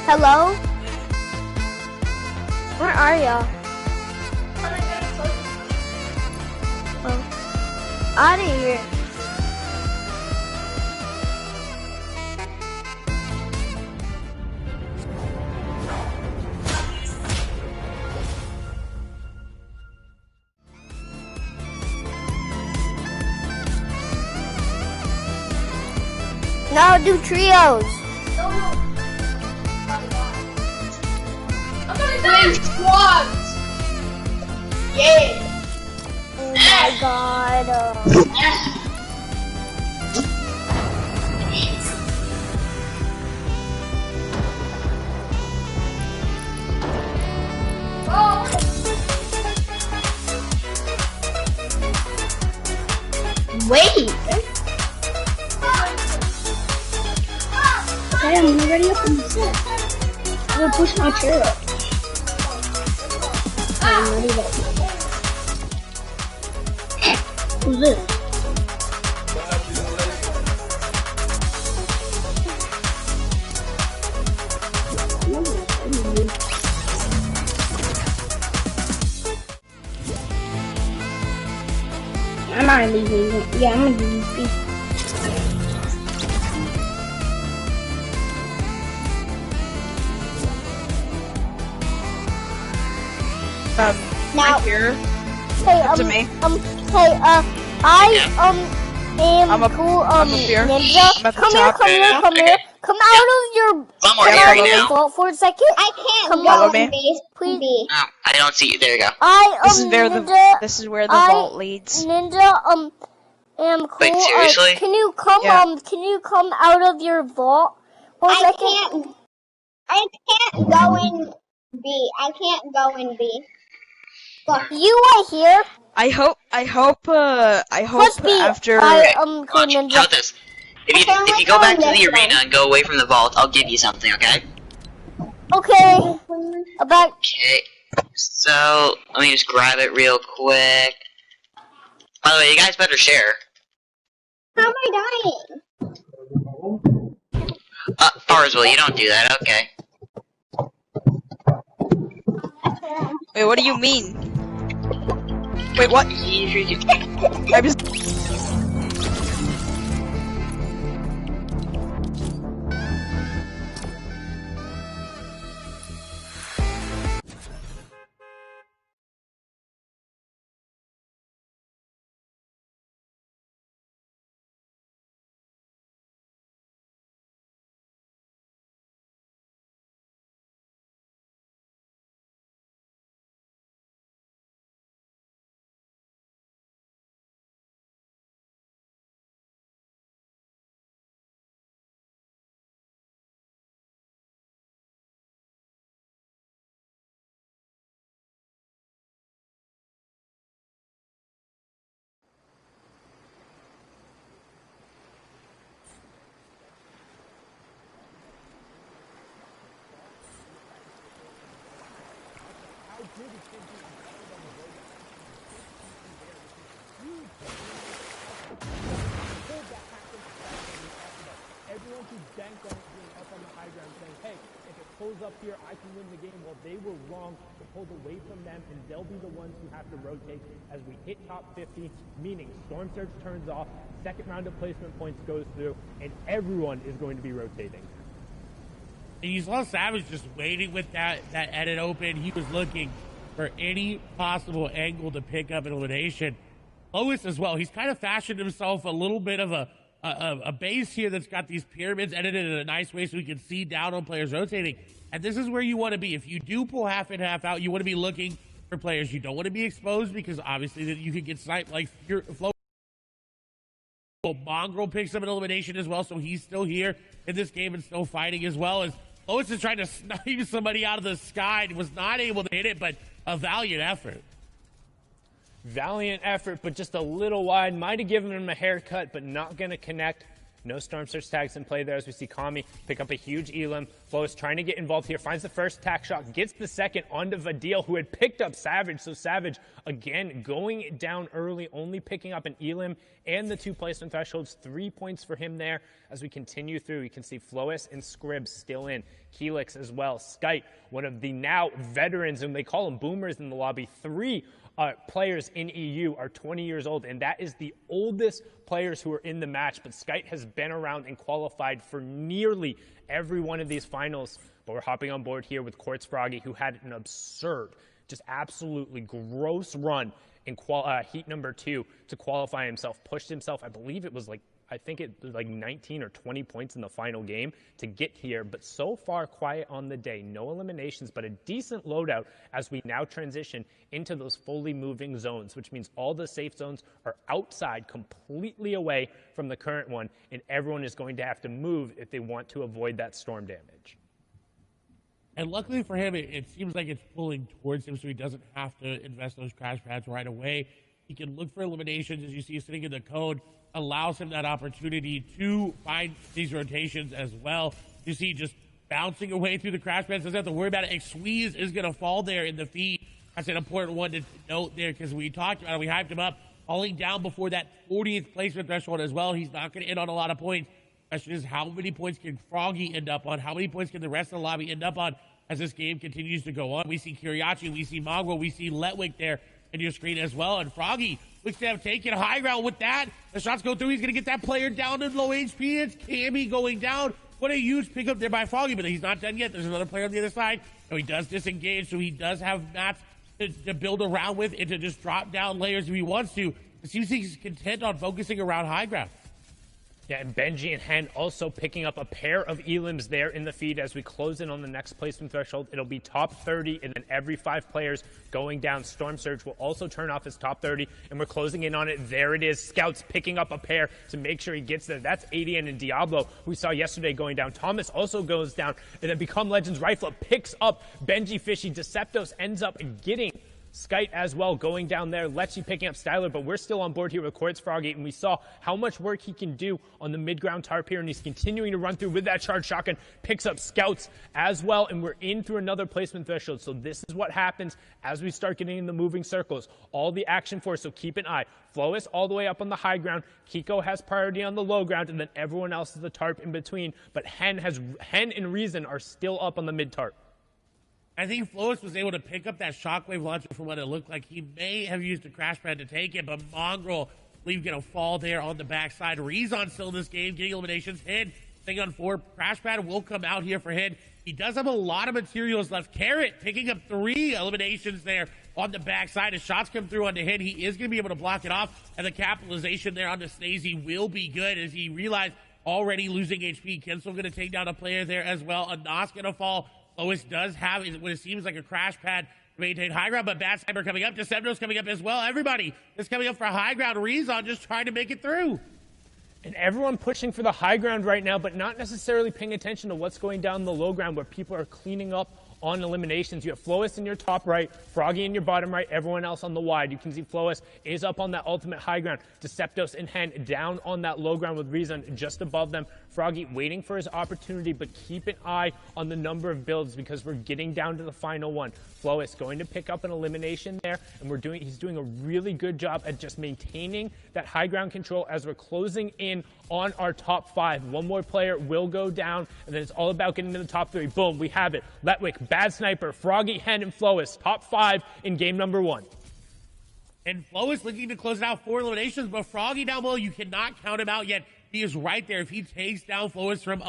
Hello? Where are y'all? Out of here. Now do trios. Playing squads. Yeah. Oh my god. Wait. Okay, I'm already up in the set. I'm gonna push my chair up. I'm ready to. Who's this? I'm not leaving. Yeah, I'm gonna leave. Now here. Hey, To me. hey, I'm cool, I'm up here. Ninja. I'm at the Come here, top. come here, come here. Come out of your, One more come here out right of your now. vault for a second. I can't Come go on. in base, Please. B. Oh, I don't see you. There you go. This is where Ninja, this is where the I- vault leads. Ninja, am cool. Wait, seriously? Can you come, Yeah. can you come out of your vault for a second? I can't go in B. I can't go in B. Look, You are here. I hope Must be, after cool Watch. How Ninja. about this? If you go back to the arena and go away from the vault, I'll give you something, okay? Okay. About, Okay. So, let me just grab it real quick. By the way, you guys better share. how am I dying? Farzwell, you don't do that, okay. Wait, what do you mean? Wait, what? I just... Everyone who banked on it being up on the high ground saying, hey, if it pulls up here, I can win the game. Well, they were wrong. It pulled away from them, and they'll be the ones who have to rotate as we hit top 50, meaning Storm Surge turns off, second round of placement points goes through, and everyone is going to be rotating. And you saw Savage just waiting with that edit open. He was looking for any possible angle to pick up an elimination. Lois as well. He's kind of fashioned himself a little bit of a base here that's got these pyramids edited in a nice way so we can see down on players rotating. And this is where you want to be. If you do pull half in, half out, you want to be looking for players. You don't want to be exposed because obviously that you could get sniped like Flow. Mongrel picks up an elimination as well, so he's still here in this game and still fighting as well. As Lois is trying to snipe somebody out of the sky and was not able to hit it, but a valiant effort. Valiant effort, but just a little wide. Might have given him a haircut, but not going to connect. No Storm Surge tags in play there as we see Kami pick up a huge elim. Flo's trying to get involved here, finds the first tack shot, gets the second onto Vadil, who had picked up Savage. So Savage, again, going down early, only picking up an elim and the 2 placement thresholds. 3 points for him there. As we continue through, you can see Flois and Scrib still in. Keelix as well. Skite, one of the now veterans, and they call them boomers in the lobby. 3 players in EU are 20 years old, and that is the oldest players who are in the match. But Skite has been around and qualified for nearly every one of these finals. But we're hopping on board here with Quartz Froggy, who had an absurd, just absolutely gross run in heat number 2 to qualify himself. Pushed himself, I believe it was like 19 or 20 points in the final game to get here, but so far quiet on the day. No eliminations, but a decent loadout as we now transition into those fully moving zones, which means all the safe zones are outside, completely away from the current one, and everyone is going to have to move if they want to avoid that storm damage. And luckily for him, it seems like it's pulling towards him, so he doesn't have to invest those crash pads right away. He can look for eliminations, as you see sitting in the code, allows him that opportunity to find these rotations as well. You see just bouncing away through the crash pads, doesn't have to worry about it. Squeeze is going to fall there in the feed. That's an important one to note there because we talked about it. We hyped him up, falling down before that 40th placement threshold as well. He's not going to end on a lot of points. The question is, how many points can Froggy end up on? How many points can the rest of the lobby end up on as this game continues to go on? We see Kiriachi, we see Mongrel, we see Letwick there in your screen as well. And Froggy looks to have taken high ground with that. The shots go through. He's going to get that player down to low HP. It's Cammy going down. What a huge pickup there by Froggy, but he's not done yet. There's another player on the other side. So he does disengage, so he does have mats to build around with and to just drop down layers if he wants to. It seems he's content on focusing around high ground. Yeah, and Benji and Hen also picking up a pair of elims there in the feed as we close in on the next placement threshold. It'll be top 30, and then every 5 players going down. Storm Surge will also turn off his top 30, and we're closing in on it. There it is. Scouts picking up a pair to make sure he gets there. That's ADN and Diablo, who we saw yesterday going down. Thomas also goes down, and then Become Legends Rifle picks up Benji Fishy. Deceptos ends up getting Skite as well going down there. Lechy picking up Styler, but we're still on board here with Quartz Froggy, and we saw how much work he can do on the mid-ground tarp here, and he's continuing to run through with that charged shotgun, picks up Scouts as well, and we're in through another placement threshold. So this is what happens as we start getting in the moving circles. All the action for us, so keep an eye. Flo is all the way up on the high ground. Kiko has priority on the low ground, and then everyone else is the tarp in between. But Hen and Reason are still up on the mid-tarp. I think Flois was able to pick up that shockwave launcher from what it looked like. He may have used a crash pad to take it, but Mongrel, I believe, going to fall there on the backside. Rezon still in this game, getting eliminations. Hid, thing on 4. Crash pad will come out here for Hid. He does have a lot of materials left. Carrot picking up 3 eliminations there on the backside. As shots come through onto Hid, he is going to be able to block it off. And the capitalization there onto Snazy will be good as he realized already losing HP. Kinsel going to take down a player there as well. Anas going to fall. Lois does have what it seems like a crash pad to maintain high ground, but Bad Sniper coming up. Decepto's coming up as well. Everybody is coming up for high ground. Rezon just trying to make it through. And everyone pushing for the high ground right now, but not necessarily paying attention to what's going down the low ground where people are cleaning up on eliminations. You have Flois in your top right, Froggy in your bottom right, everyone else on the wide. You can see Flois is up on that ultimate high ground. Deceptos in hand down on that low ground with Rezon just above them. Froggy waiting for his opportunity, but keep an eye on the number of builds because we're getting down to the final one. Flois going to pick up an elimination there, and he's doing a really good job at just maintaining that high ground control as we're closing in on our top 5. One more player will go down, and then it's all about getting to the top 3. Boom, we have it. Letwick, Bad Sniper, Froggy, Hen, and Flois, top 5 in game number 1. And Flois looking to close it out 4 eliminations, but Froggy down below, you cannot count him out yet. He is right there. If he takes down Flois from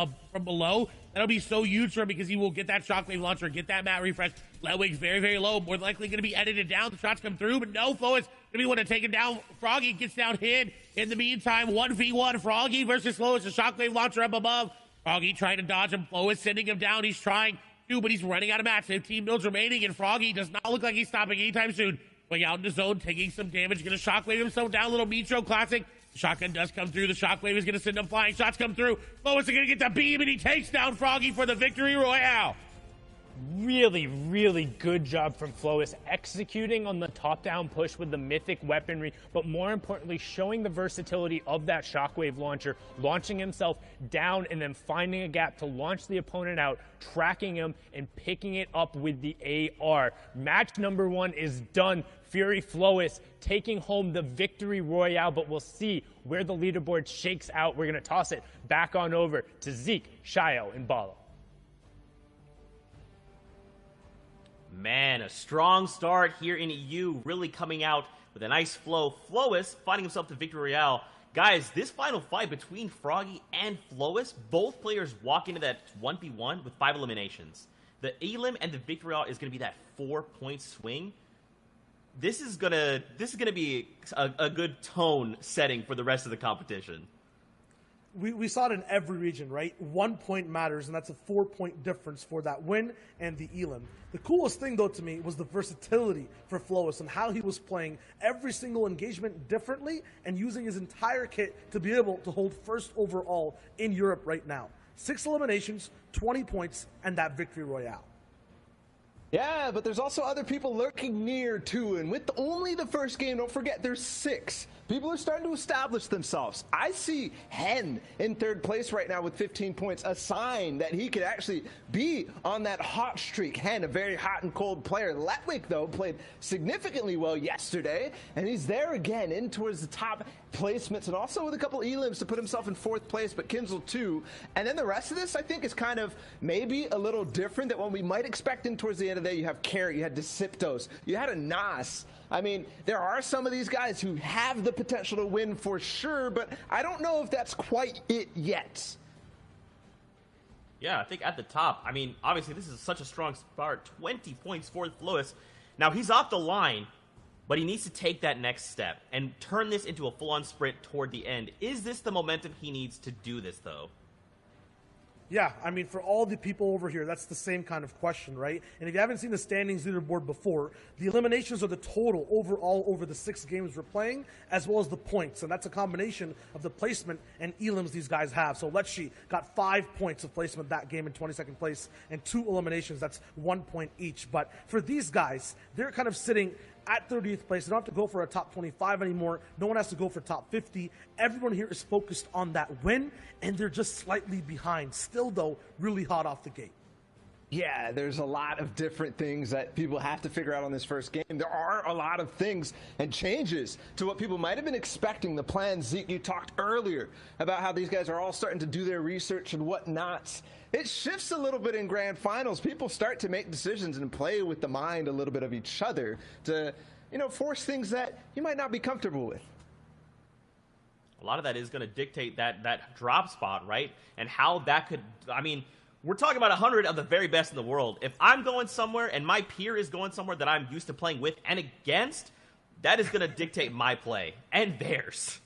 below, that'll be so huge for him because he will get that shockwave launcher, get that mat refresh. Letwick's very, very low. More than likely going to be edited down. The shots come through, but no, Flois going to be one to take him down. Froggy gets down Hid. In the meantime, 1v1, Froggy versus Flois. The shockwave launcher up above. Froggy trying to dodge him. Flois sending him down. He's trying to, but he's running out of mats. 15 builds remaining, and Froggy does not look like he's stopping anytime soon. Going out in the zone, taking some damage. Going to shockwave himself down. Little Mitro classic. The shotgun does come through. The shockwave is going to send him flying. Shots come through. Flois is going to get the beam, and he takes down Froggy for the victory royale. Really, really good job from Flois executing on the top-down push with the mythic weaponry, but more importantly, showing the versatility of that shockwave launcher, launching himself down and then finding a gap to launch the opponent out, tracking him, and picking it up with the AR. Match number 1 is done. Fury Flois taking home the victory royale, but we'll see where the leaderboard shakes out. We're going to toss it back on over to Zeke, Shio, and Balo. Man, a strong start here in EU, really coming out with a nice flow. Flois finding himself to victory royale. Guys, this final fight between Froggy and Flois, both players walk into that 1v1 with 5 eliminations. The elim and the victory royale is going to be that 4-point swing. This is gonna be a good tone setting for the rest of the competition. We saw it in every region, right? 1 point matters, and that's a 4-point difference for that win and the elim. The coolest thing, though, to me was the versatility for Flois and how he was playing every single engagement differently and using his entire kit to be able to hold first overall in Europe right now. 6 eliminations, 20 points, and that victory royale. Yeah, but there's also other people lurking near, too. And with only the first game, don't forget, there's 6. People are starting to establish themselves. I see Hen in 3rd place right now with 15 points, a sign that he could actually be on that hot streak. Hen, a very hot and cold player. Letwick, though, played significantly well yesterday, and he's there again in towards the top placements, and also with a couple elims to put himself in 4th place, but Kinsel too. And then the rest of this, I think, is kind of maybe a little different than what we might expect in towards the end of the day. You have Carrot, you had Deceptos, you had a Nas. I mean, there are some of these guys who have the potential to win for sure, but I don't know if that's quite it yet. Yeah, I think at the top, I mean, obviously this is such a strong start. 20 points for Flois. Now, he's off the line, but he needs to take that next step and turn this into a full-on sprint toward the end. Is this the momentum he needs to do this, though? Yeah, I mean, for all the people over here, that's the same kind of question, right? And if you haven't seen the standings leaderboard before, the eliminations are the total overall over the 6 games we're playing, as well as the points. And that's a combination of the placement and elims these guys have. So Letshi got 5 points of placement that game in 22nd place, and 2 eliminations. That's 1 point each. But for these guys, they're kind of sitting at 30th place. They don't have to go for a top 25 anymore. No one has to go for top 50. Everyone here is focused on that win, and they're just slightly behind. Still, though, really hot off the gate. Yeah, there's a lot of different things that people have to figure out on this first game. There are a lot of things and changes to what people might have been expecting. The plan, Zeke, you talked earlier about how these guys are all starting to do their research and whatnot. It shifts a little bit in grand finals. People start to make decisions and play with the mind a little bit of each other to, force things that you might not be comfortable with. A lot of that is going to dictate that drop spot, right? And how that could, we're talking about 100 of the very best in the world. If I'm going somewhere and my peer is going somewhere that I'm used to playing with and against, that is going to dictate my play and theirs.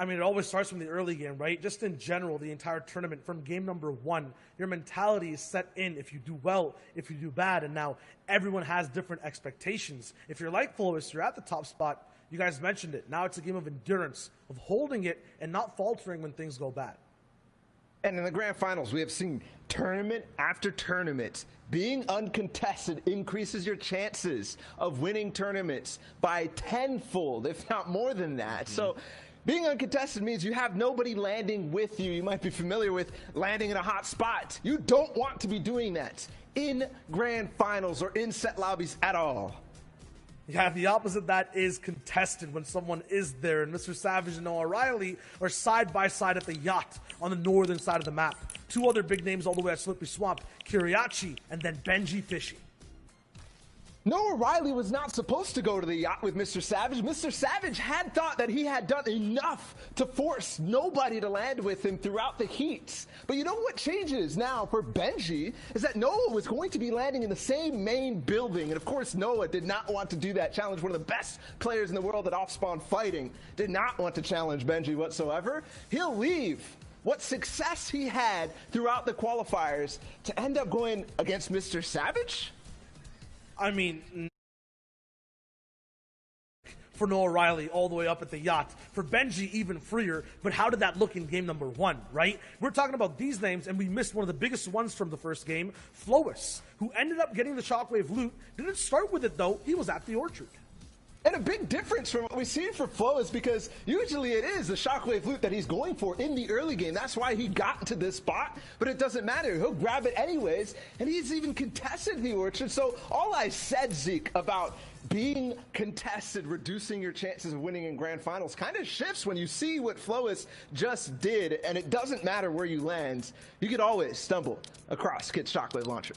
It always starts from the early game, right? Just in general, the entire tournament, from game number 1, your mentality is set in if you do well, if you do bad, and now everyone has different expectations. If you're like Flowis, you're at the top spot. You guys mentioned it. Now it's a game of endurance, of holding it and not faltering when things go bad. And in the grand finals, we have seen tournament after tournament. Being uncontested increases your chances of winning tournaments by tenfold, if not more than that. Mm-hmm. So being uncontested means you have nobody landing with you. You might be familiar with landing in a hot spot. You don't want to be doing that in grand finals or in set lobbies at all. Yeah, the opposite of that is contested when someone is there. And Mr. Savage and Noah Riley are side by side at the yacht on the northern side of the map. 2 other big names all the way at Slippery Swamp, Kiriachi and then Benji Fishing. Noah Riley was not supposed to go to the yacht with Mr. Savage. Mr. Savage had thought that he had done enough to force nobody to land with him throughout the heats. But you know what changes now for Benji is that Noah was going to be landing in the same main building. And of course, Noah did not want to do that challenge. One of the best players in the world at off-spawn fighting did not want to challenge Benji whatsoever. He'll leave what success he had throughout the qualifiers to end up going against Mr. Savage? For Noah Riley all the way up at the yacht. For Benji, even freer. But how did that look in game number 1, right? We're talking about these names, and we missed one of the biggest ones from the first game, Flowis, who ended up getting the Shockwave loot. Didn't start with it, though. He was at the Orchard. And a big difference from what we've seen for Flo is because usually it is the Shockwave loot that he's going for in the early game. That's why he got to this spot, but it doesn't matter. He'll grab it anyways, and he's even contested the Orchard. So all I said, Zeke, about being contested, reducing your chances of winning in grand finals kind of shifts when you see what Flowis just did, and it doesn't matter where you land. You could always stumble across Kid's Shockwave launcher.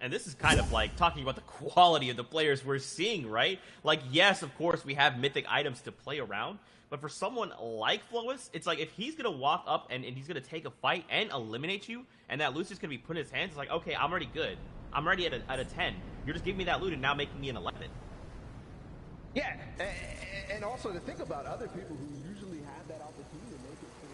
And this is kind of like talking about the quality of the players we're seeing, right? Like, yes, of course, we have mythic items to play around, but for someone like Flowis, it's like if he's going to walk up and he's going to take a fight and eliminate you, and that loot's just going to be put in his hands, it's like, okay, I'm already good. I'm already at a 10. You're just giving me that loot and now making me an 11. Yeah, and also to think about other people who usually have that opportunity to make it through.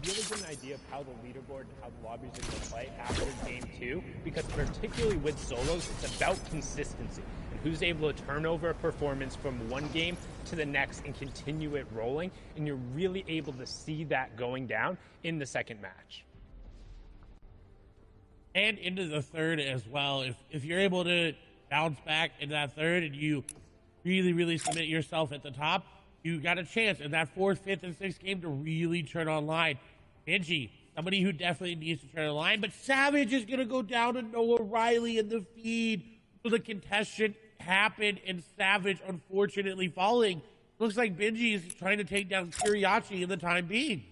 Really get an idea of how the leaderboard and how the lobbies are going to play after game 2, because particularly with solos, it's about consistency and who's able to turn over a performance from one game to the next and continue it rolling, and you're really able to see that going down in the second match. And into the third as well. If you're able to bounce back in that third and you really submit yourself at the top, you got a chance in that 4th, 5th, and 6th game to really turn online. Benji, somebody who definitely needs to turn online, but Savage is going to go down to Noah Riley in the feed. So the contestant happened, and Savage unfortunately falling Looks like Benji is trying to take down Kiriachi in the time being.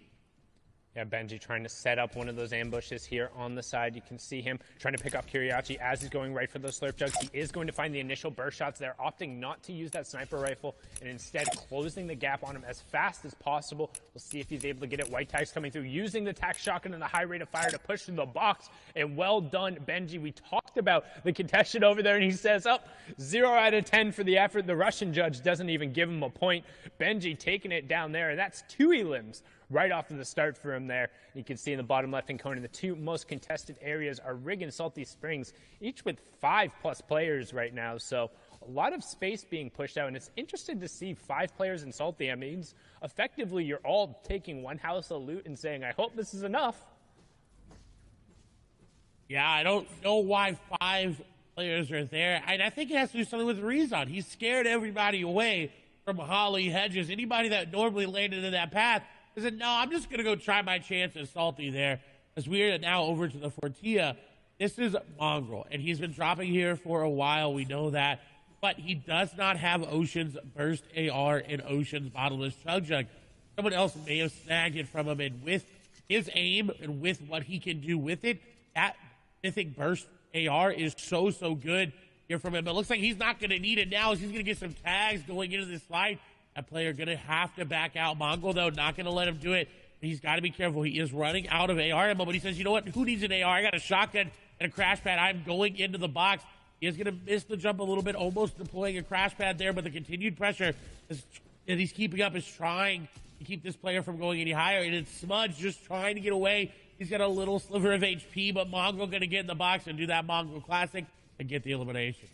Yeah, Benji trying to set up one of those ambushes here on the side. You can see him trying to pick up Kiriachi as he's going right for those slurp jugs. He is going to find the initial burst shots there, opting not to use that sniper rifle and instead closing the gap on him as fast as possible. We'll see if he's able to get it. White Tags coming through, using the tac shotgun and the high rate of fire to push through the box. And well done, Benji. We talked about the contestant over there, and he says, 0 out of 10 for the effort. The Russian judge doesn't even give him a point. Benji taking it down there, and that's 2 elims right off of the start for him there. You can see in the bottom left-hand corner, the 2 most contested areas are Rig and Salty Springs, each with 5+ players right now. So a lot of space being pushed out, and it's interesting to see 5 players in Salty. That means effectively you're all taking one house of loot and saying, I hope this is enough. Yeah, I don't know why 5 players are there. And I think it has to do something with Rezon. He scared everybody away from Holly, Hedges, anybody that normally landed in that path. I said, no, I'm just going to go try my chance at Salty there. As we are now over to the Fortia, this is Mongrel, and he's been dropping here for a while. We know that. But he does not have Ocean's Burst AR and Ocean's Bottomless Chug Jug. Someone else may have snagged it from him, and with his aim and with what he can do with it, that Mythic Burst AR is so good here from him. It looks like he's not going to need it now. He's going to get some tags going into this fight. That player going to have to back out. Mongo, though, not going to let him do it. He's got to be careful. He is running out of AR ammo, but he says, you know what? Who needs an AR? I got a shotgun and a crash pad. I'm going into the box. He is going to miss the jump a little bit, almost deploying a crash pad there, but the continued pressure that he's keeping up is trying to keep this player from going any higher, and it's Smudge just trying to get away. He's got a little sliver of HP, but Mongo going to get in the box and do that Mongo classic and get the elimination.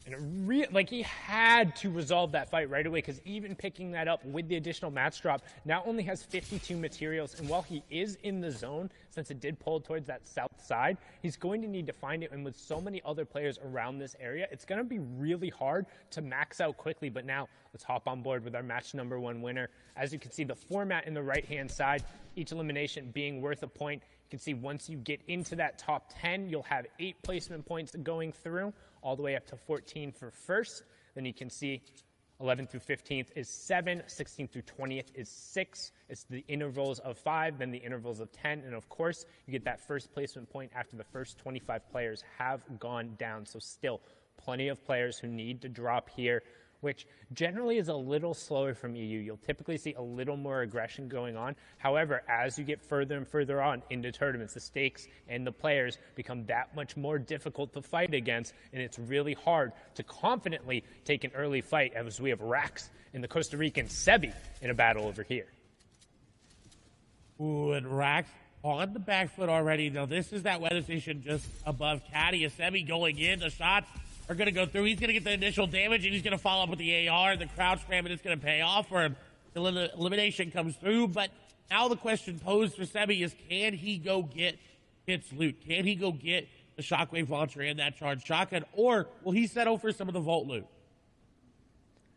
And he had to resolve that fight right away, because even picking that up with the additional match drop now only has 52 materials. And while he is in the zone, since it did pull towards that south side, he's going to need to find it. And with so many other players around this area, it's going to be really hard to max out quickly. But now let's hop on board with our match number 1 winner. As you can see, the format in the right-hand side, each elimination being worth a point. You can see once you get into that top 10, you'll have 8 placement points going through, all the way up to 14 for first. Then you can see 11th through 15th is 7, 16th through 20th is 6. It's the intervals of 5, then the intervals of 10, and of course, you get that first placement point after the first 25 players have gone down. So still plenty of players who need to drop here, which generally is a little slower from EU. You'll typically see a little more aggression going on. However, as you get further and further on into tournaments, the stakes and the players become that much more difficult to fight against, and it's really hard to confidently take an early fight, as we have Rax and the Costa Rican Sebi in a battle over here. Ooh, and Rax on the back foot already. Now, this is that weather station just above Caddy. Sebi going in. The shots are going to go through. He's going to get the initial damage, and he's going to follow up with the AR. The crouch spam, and it's going to pay off for him. The elimination comes through, but now the question posed for Sebi is, can he go get Kit's loot? Can he go get the Shockwave launcher and that charged shotgun, or will he settle for some of the Vault loot?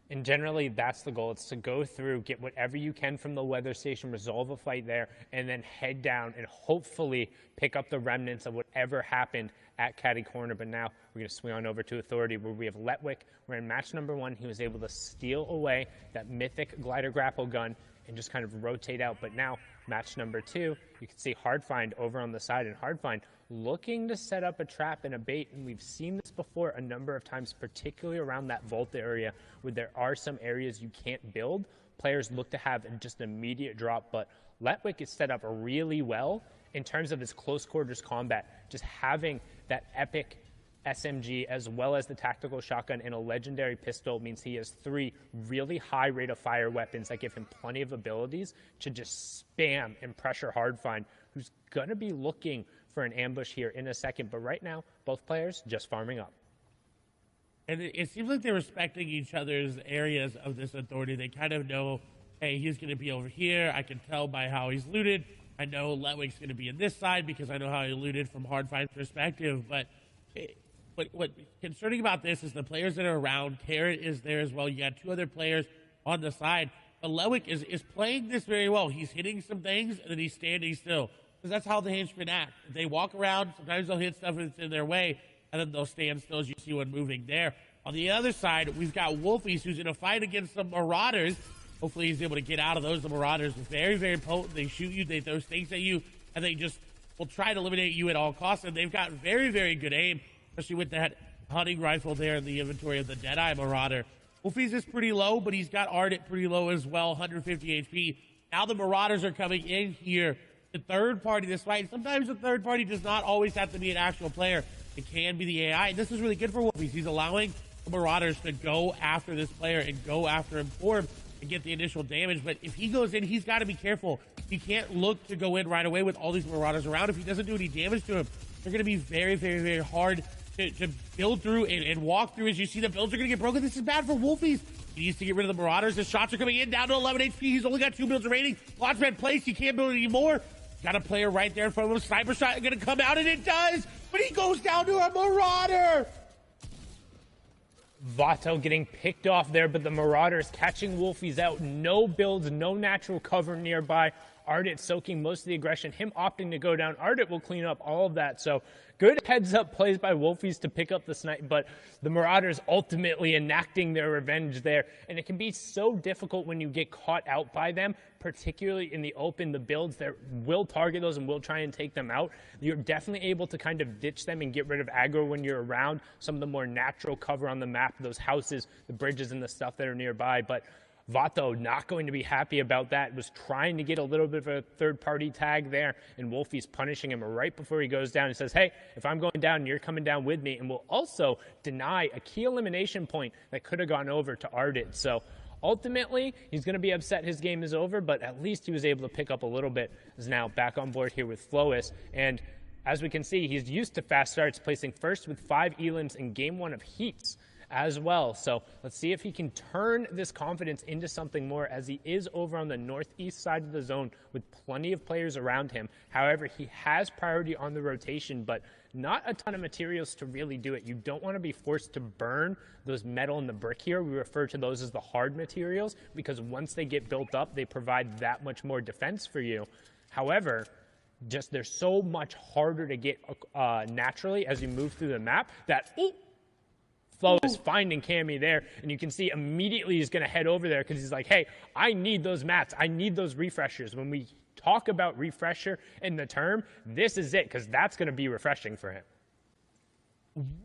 And generally, that's the goal. It's to go through, get whatever you can from the weather station, resolve a fight there, and then head down and hopefully pick up the remnants of whatever happened at Caddy Corner. But now we're going to swing on over to Authority, where we have Letwick. We're in match number 1. He was able to steal away that mythic glider grapple gun and just kind of rotate out. But now, match number 2, you can see Hardfind over on the side, and Hardfind looking to set up a trap and a bait. And we've seen this before a number of times, particularly around that vault area where there are some areas you can't build. Players look to have just an immediate drop, but Letwick is set up really well in terms of his close quarters combat. Just having that epic SMG as well as the tactical shotgun and a legendary pistol means he has 3 really high rate of fire weapons that give him plenty of abilities to just spam and pressure Hardfind, who's going to be looking for an ambush here in a second. But right now, both players just farming up. And it seems like they're respecting each other's areas of this Authority. They kind of know, hey, he's going to be over here. I can tell by how he's looted. I know Letwick's going to be in this side because I know how he looted from Hardfind's perspective. But what's concerning about this is the players that are around. Carrot is there as well. You got 2 other players on the side. But Letwick is playing this very well. He's hitting some things, and then he's standing still. Because that's how the henchmen act. They walk around. Sometimes they'll hit stuff that's in their way, and then they'll stand still, as you see one moving there. On the other side, we've got Wolfies, who's in a fight against the Marauders. Hopefully he's able to get out of those. The Marauders are very, very potent. They shoot you, they throw stakes at you, and they just will try to eliminate you at all costs. And they've got very, very good aim, especially with that hunting rifle there in the inventory of the Deadeye Marauder. Wolfies is pretty low, but he's got Ardent pretty low as well, 150 HP. Now the Marauders are coming in here. The third party this fight. Sometimes the third party does not always have to be an actual player. It can be the AI. And this is really good for Wolfies. He's allowing the Marauders to go after this player and go after him for him and get the initial damage. But if he goes in, he's got to be careful. He can't look to go in right away with all these Marauders around. If he doesn't do any damage to him, they're going to be very, very, very hard to build through and walk through. As you see, the builds are going to get broken. This is bad for Wolfies. He needs to get rid of the Marauders. His shots are coming in, down to 11 HP. He's only got 2 builds remaining. Launchpad placed. He can't build anymore. Got a player right there in front of him. Sniper shot going to come out, and it does. But he goes down to a Marauder. Vato getting picked off there, but the Marauders catching Wolfies out. No builds, no natural cover nearby. Ardent soaking most of the aggression. Him opting to go down. Ardent will clean up all of that. So good heads-up plays by Wolfies to pick up the snipe, but the Marauders ultimately enacting their revenge there. And it can be so difficult when you get caught out by them, particularly in the open. The builds that will target those and will try and take them out. You're definitely able to kind of ditch them and get rid of aggro when you're around some of the more natural cover on the map, those houses, the bridges, and the stuff that are nearby. But Vato not going to be happy about that, was trying to get a little bit of a third-party tag there, and Wolfie's punishing him right before he goes down. He says, hey, if I'm going down, you're coming down with me, and will also deny a key elimination point that could have gone over to Ardent. So ultimately, he's going to be upset his game is over, but at least he was able to pick up a little bit. Is now back on board here with Flois, and as we can see, he's used to fast starts, placing first with 5 elims in game 1 of Heats as well. So let's see if he can turn this confidence into something more, as he is over on the northeast side of the zone with plenty of players around him. However, he has priority on the rotation, but not a ton of materials to really do it. You don't want to be forced to burn those metal and the brick here. We refer to those as the hard materials, because once they get built up, they provide that much more defense for you. However, just they're so much harder to get naturally as you move through the map that Flo is finding Cammy there, and you can see immediately he's going to head over there because he's like, hey, I need those mats. I need those refreshers. When we talk about refresher in the term, this is it, because that's going to be refreshing for him.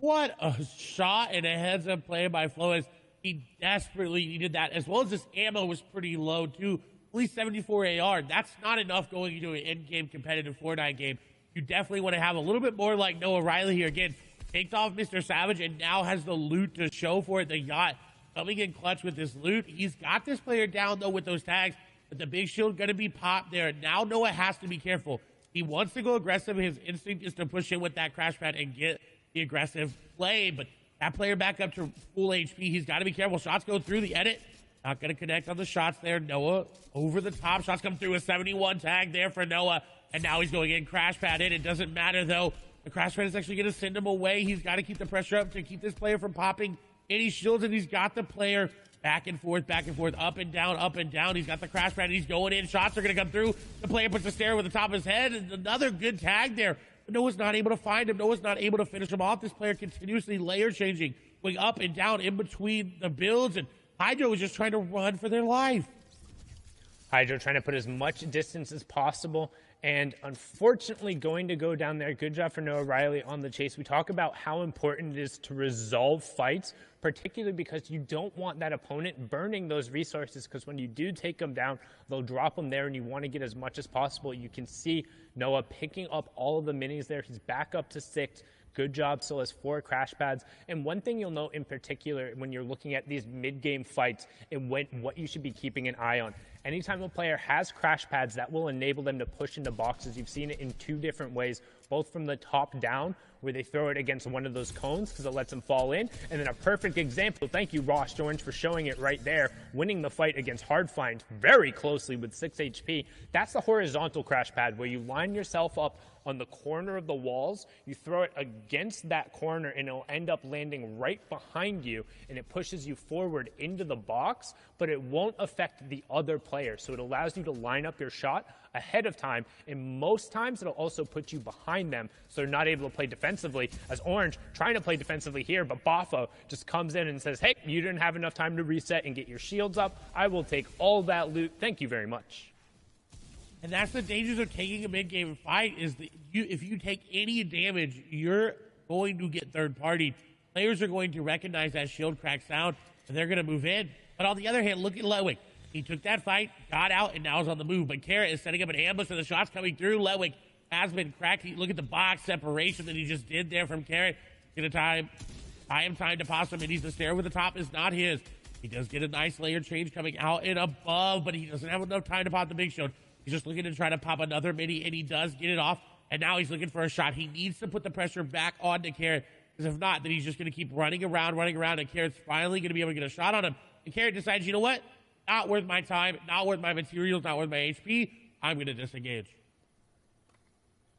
What a shot and a heads-up play by Flois. He desperately needed that, as well as his ammo was pretty low, too. At least 74 AR. That's not enough going into an in-game competitive Fortnite game. You definitely want to have a little bit more like Noah Riley here. Again, takes off Mr. Savage and now has the loot to show for it. The Yacht coming in clutch with this loot. He's got this player down, though, with those tags, but the big shield going to be popped there. Now Noah has to be careful. He wants to go aggressive. His instinct is to push in with that crash pad and get the aggressive play, but that player back up to full HP. He's got to be careful. Shots go through the edit. Not going to connect on the shots there. Noah over the top. Shots come through. A 71 tag there for Noah, and now he's going in. Crash pad in. It doesn't matter, though. The crash pad is actually going to send him away. He's got to keep the pressure up to keep this player from popping any shields, and he's got the player back and forth, up and down, up and down. He's got the crash pad, and he's going in. Shots are going to come through. The player puts a stare over the top of his head, and another good tag there. But Noah's not able to find him. Noah's not able to finish him off. This player continuously layer changing, going up and down in between the builds, and Hydro is just trying to run for their life. Hydro trying to put as much distance as possible, and unfortunately going to go down there. Good job for Noah Riley on the chase. We talk about how important it is to resolve fights, particularly because you don't want that opponent burning those resources, because when you do take them down, they'll drop them there, and you want to get as much as possible. You can see Noah picking up all of the minis there. He's back up to 6. Good job, still has 4 crash pads. And one thing you'll note in particular when you're looking at these mid-game fights and what you should be keeping an eye on. Anytime a player has crash pads, that will enable them to push into boxes. You've seen it in 2 different ways, both from the top down, where they throw it against one of those cones because it lets them fall in. And then a perfect example, thank you, Ross Orange, for showing it right there, winning the fight against Hardfind very closely with 6 HP. That's the horizontal crash pad, where you line yourself up on the corner of the walls. You throw it against that corner and it'll end up landing right behind you, and it pushes you forward into the box, but it won't affect the other player. So it allows you to line up your shot ahead of time, and most times it'll also put you behind them so they're not able to play defensively, as Orange trying to play defensively here, but Bafo just comes in and says, hey, you didn't have enough time to reset and get your shields up. I will take all that loot. Thank you very much. And that's the dangers of taking a mid-game fight, is that if you take any damage, you're going to get third-party. Players are going to recognize that shield crack sound, and they're going to move in. But on the other hand, look at Letwick. He took that fight, got out, and now is on the move. But Carrot is setting up an ambush, and the shot's coming through. Letwick has been cracked. Look at the box separation that he just did there from Carrot. Get a time to pass him, and he's the stair with the top is not his. He does get a nice layer change coming out and above, but he doesn't have enough time to pop the big shield. He's just looking to try to pop another mini, and he does get it off. And now he's looking for a shot. He needs to put the pressure back onto Carrot, because if not, then he's just going to keep running around, and Carrot's finally going to be able to get a shot on him. And Carrot decides, you know what? Not worth my time, not worth my materials, not worth my HP. I'm going to disengage.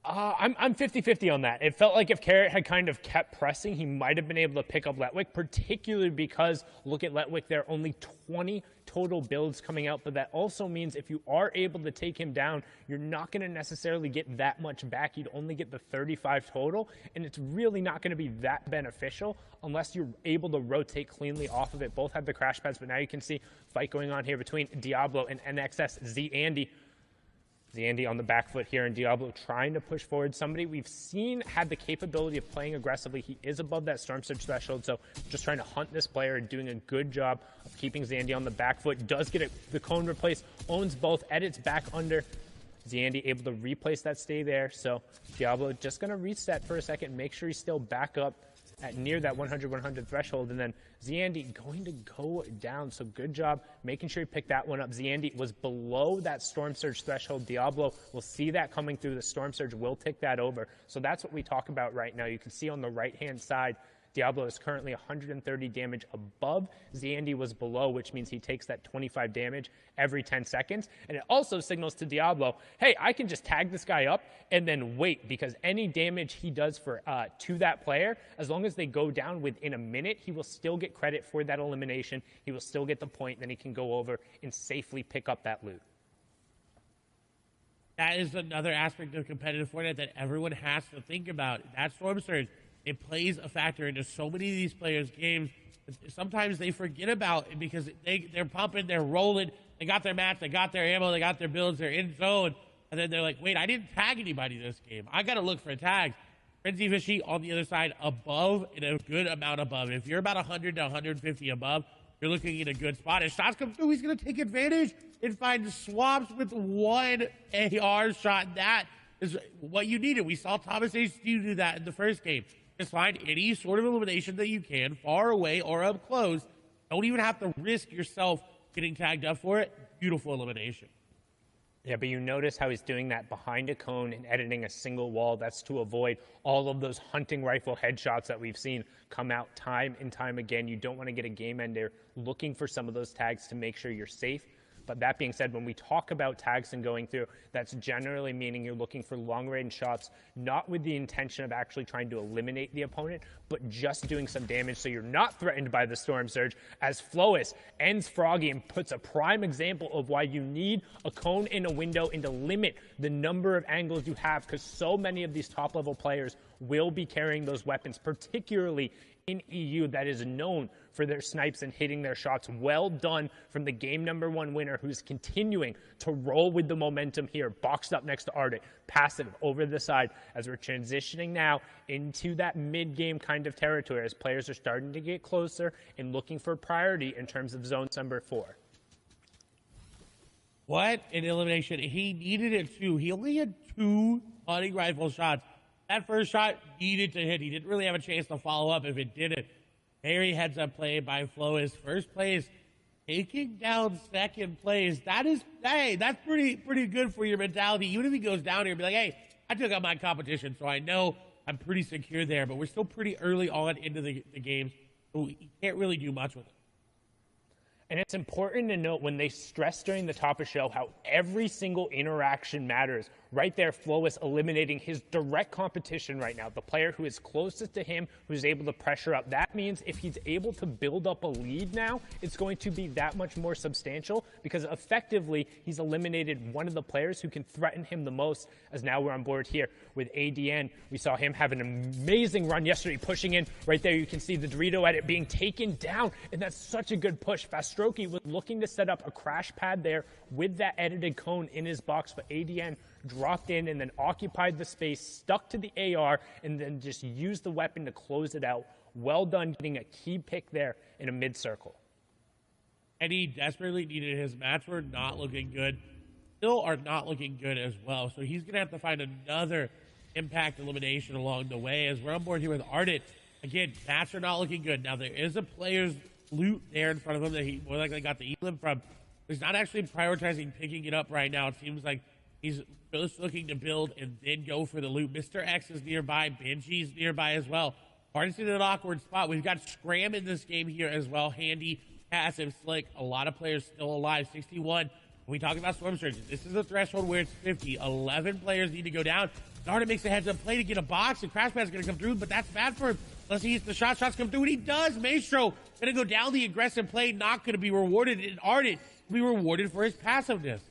I'm 50-50 on that. It felt like if Carrot had kind of kept pressing, he might have been able to pick up Letwick, particularly because, look at Letwick there, only 20 total builds coming out, but that also means if you are able to take him down, you're not going to necessarily get that much back. You'd only get the 35 total, and it's really not going to be that beneficial unless you're able to rotate cleanly off of it. Both have the crash pads, but now you can see fight going on here between Diablo and NXS Z-Andy. Z-Andy on the back foot here, and Diablo trying to push forward. Somebody we've seen had the capability of playing aggressively. He is above that Storm Surge threshold, so just trying to hunt this player and doing a good job of keeping Z-Andy on the back foot. Does get the cone replaced, owns both, edits back under. Z-Andy able to replace that stay there, so Diablo just going to reset for a second, make sure he's still back up at near that 100-100 threshold, and then Z-Andy going to go down. So good job making sure he picked that one up. Z-Andy was below that Storm Surge threshold. Diablo will see that coming through. The Storm Surge will take that over. So that's what we talk about right now. You can see on the right-hand side, Diablo is currently 130 damage above. Z-Andy was below, which means he takes that 25 damage every 10 seconds. And it also signals to Diablo, hey, I can just tag this guy up and then wait, because any damage he does to that player, as long as they go down within a minute, he will still get credit for that elimination. He will still get the point, then he can go over and safely pick up that loot. That is another aspect of competitive Fortnite that everyone has to think about. That Storm Surge, it plays a factor into so many of these players' games. Sometimes they forget about it because they're pumping, they're rolling, they got their mats, they got their ammo, they got their builds, they're in zone, and then they're like, wait, I didn't tag anybody this game. I got to look for tags. Frenzy Fishy on the other side above, and a good amount above. If you're about 100 to 150 above, you're looking at a good spot. As shots come through, he's going to take advantage and find swaps with one AR shot. That is what you needed. We saw Thomas H. do that in the first game. Just find any sort of elimination that you can, far away or up close. Don't even have to risk yourself getting tagged up for it. Beautiful elimination. Yeah, but you notice how he's doing that behind a cone and editing a single wall. That's to avoid all of those hunting rifle headshots that we've seen come out time and time again. You don't want to get a game ender looking for some of those tags to make sure you're safe. But that being said, when we talk about tags and going through, that's generally meaning you're looking for long-range shots, not with the intention of actually trying to eliminate the opponent, but just doing some damage so you're not threatened by the Storm Surge, as Flois ends Froggy and puts a prime example of why you need a cone in a window and to limit the number of angles you have, because so many of these top-level players will be carrying those weapons, particularly in EU, that is known for their snipes and hitting their shots. Well done from the game #1 winner, who's continuing to roll with the momentum here. Boxed up next to Arctic, passive over the side, as we're transitioning now into that mid-game kind of territory as players are starting to get closer and looking for priority in terms of zone number 4. What an elimination. He needed it too. He only had 2 hunting rifle shots. That first shot needed to hit. He didn't really have a chance to follow up if it didn't. Very heads-up play by Flois. First place, taking down second place. That is, hey, that's pretty good for your mentality. Even if he goes down here and be like, hey, I took out my competition, so I know I'm pretty secure there. But we're still pretty early on into the games, so you can't really do much with it. And it's important to note when they stress during the top of show how every single interaction matters. Right there, Flowis eliminating his direct competition right now, the player who is closest to him, who's able to pressure up. That means if he's able to build up a lead now, it's going to be that much more substantial because effectively he's eliminated one of the players who can threaten him the most, as now we're on board here with ADN. We saw him have an amazing run yesterday, pushing in. Right there, you can see the Dorito edit being taken down, and that's such a good push. Fastroki was looking to set up a crash pad there with that edited cone in his box, but ADN dropped in and then occupied the space, stuck to the AR, and then just used the weapon to close it out. Well done getting a key pick there in a mid-circle. And he desperately needed his mats were not looking good. Still are not looking good as well. So he's going to have to find another impact elimination along the way as we're on board here with Ardent. Again, mats are not looking good. Now, there is a player's loot there in front of him that he more likely got the elim from. He's not actually prioritizing picking it up right now. It seems like he's just looking to build and then go for the loot. Mr. X is nearby. Benji's nearby as well. Hardest in an awkward spot. We've got Scram in this game here as well. Handy, passive, slick. A lot of players still alive. 61. When we talk about Storm Surge, this is a threshold where it's 50. 11 players need to go down. Darda makes a heads-up play to get a box, and Crash Pad's going to come through, but that's bad for him. Unless he hits the shots come through, and he does. Maestro going to go down the aggressive play, not going to be rewarded. And Ardent will be rewarded for his passiveness.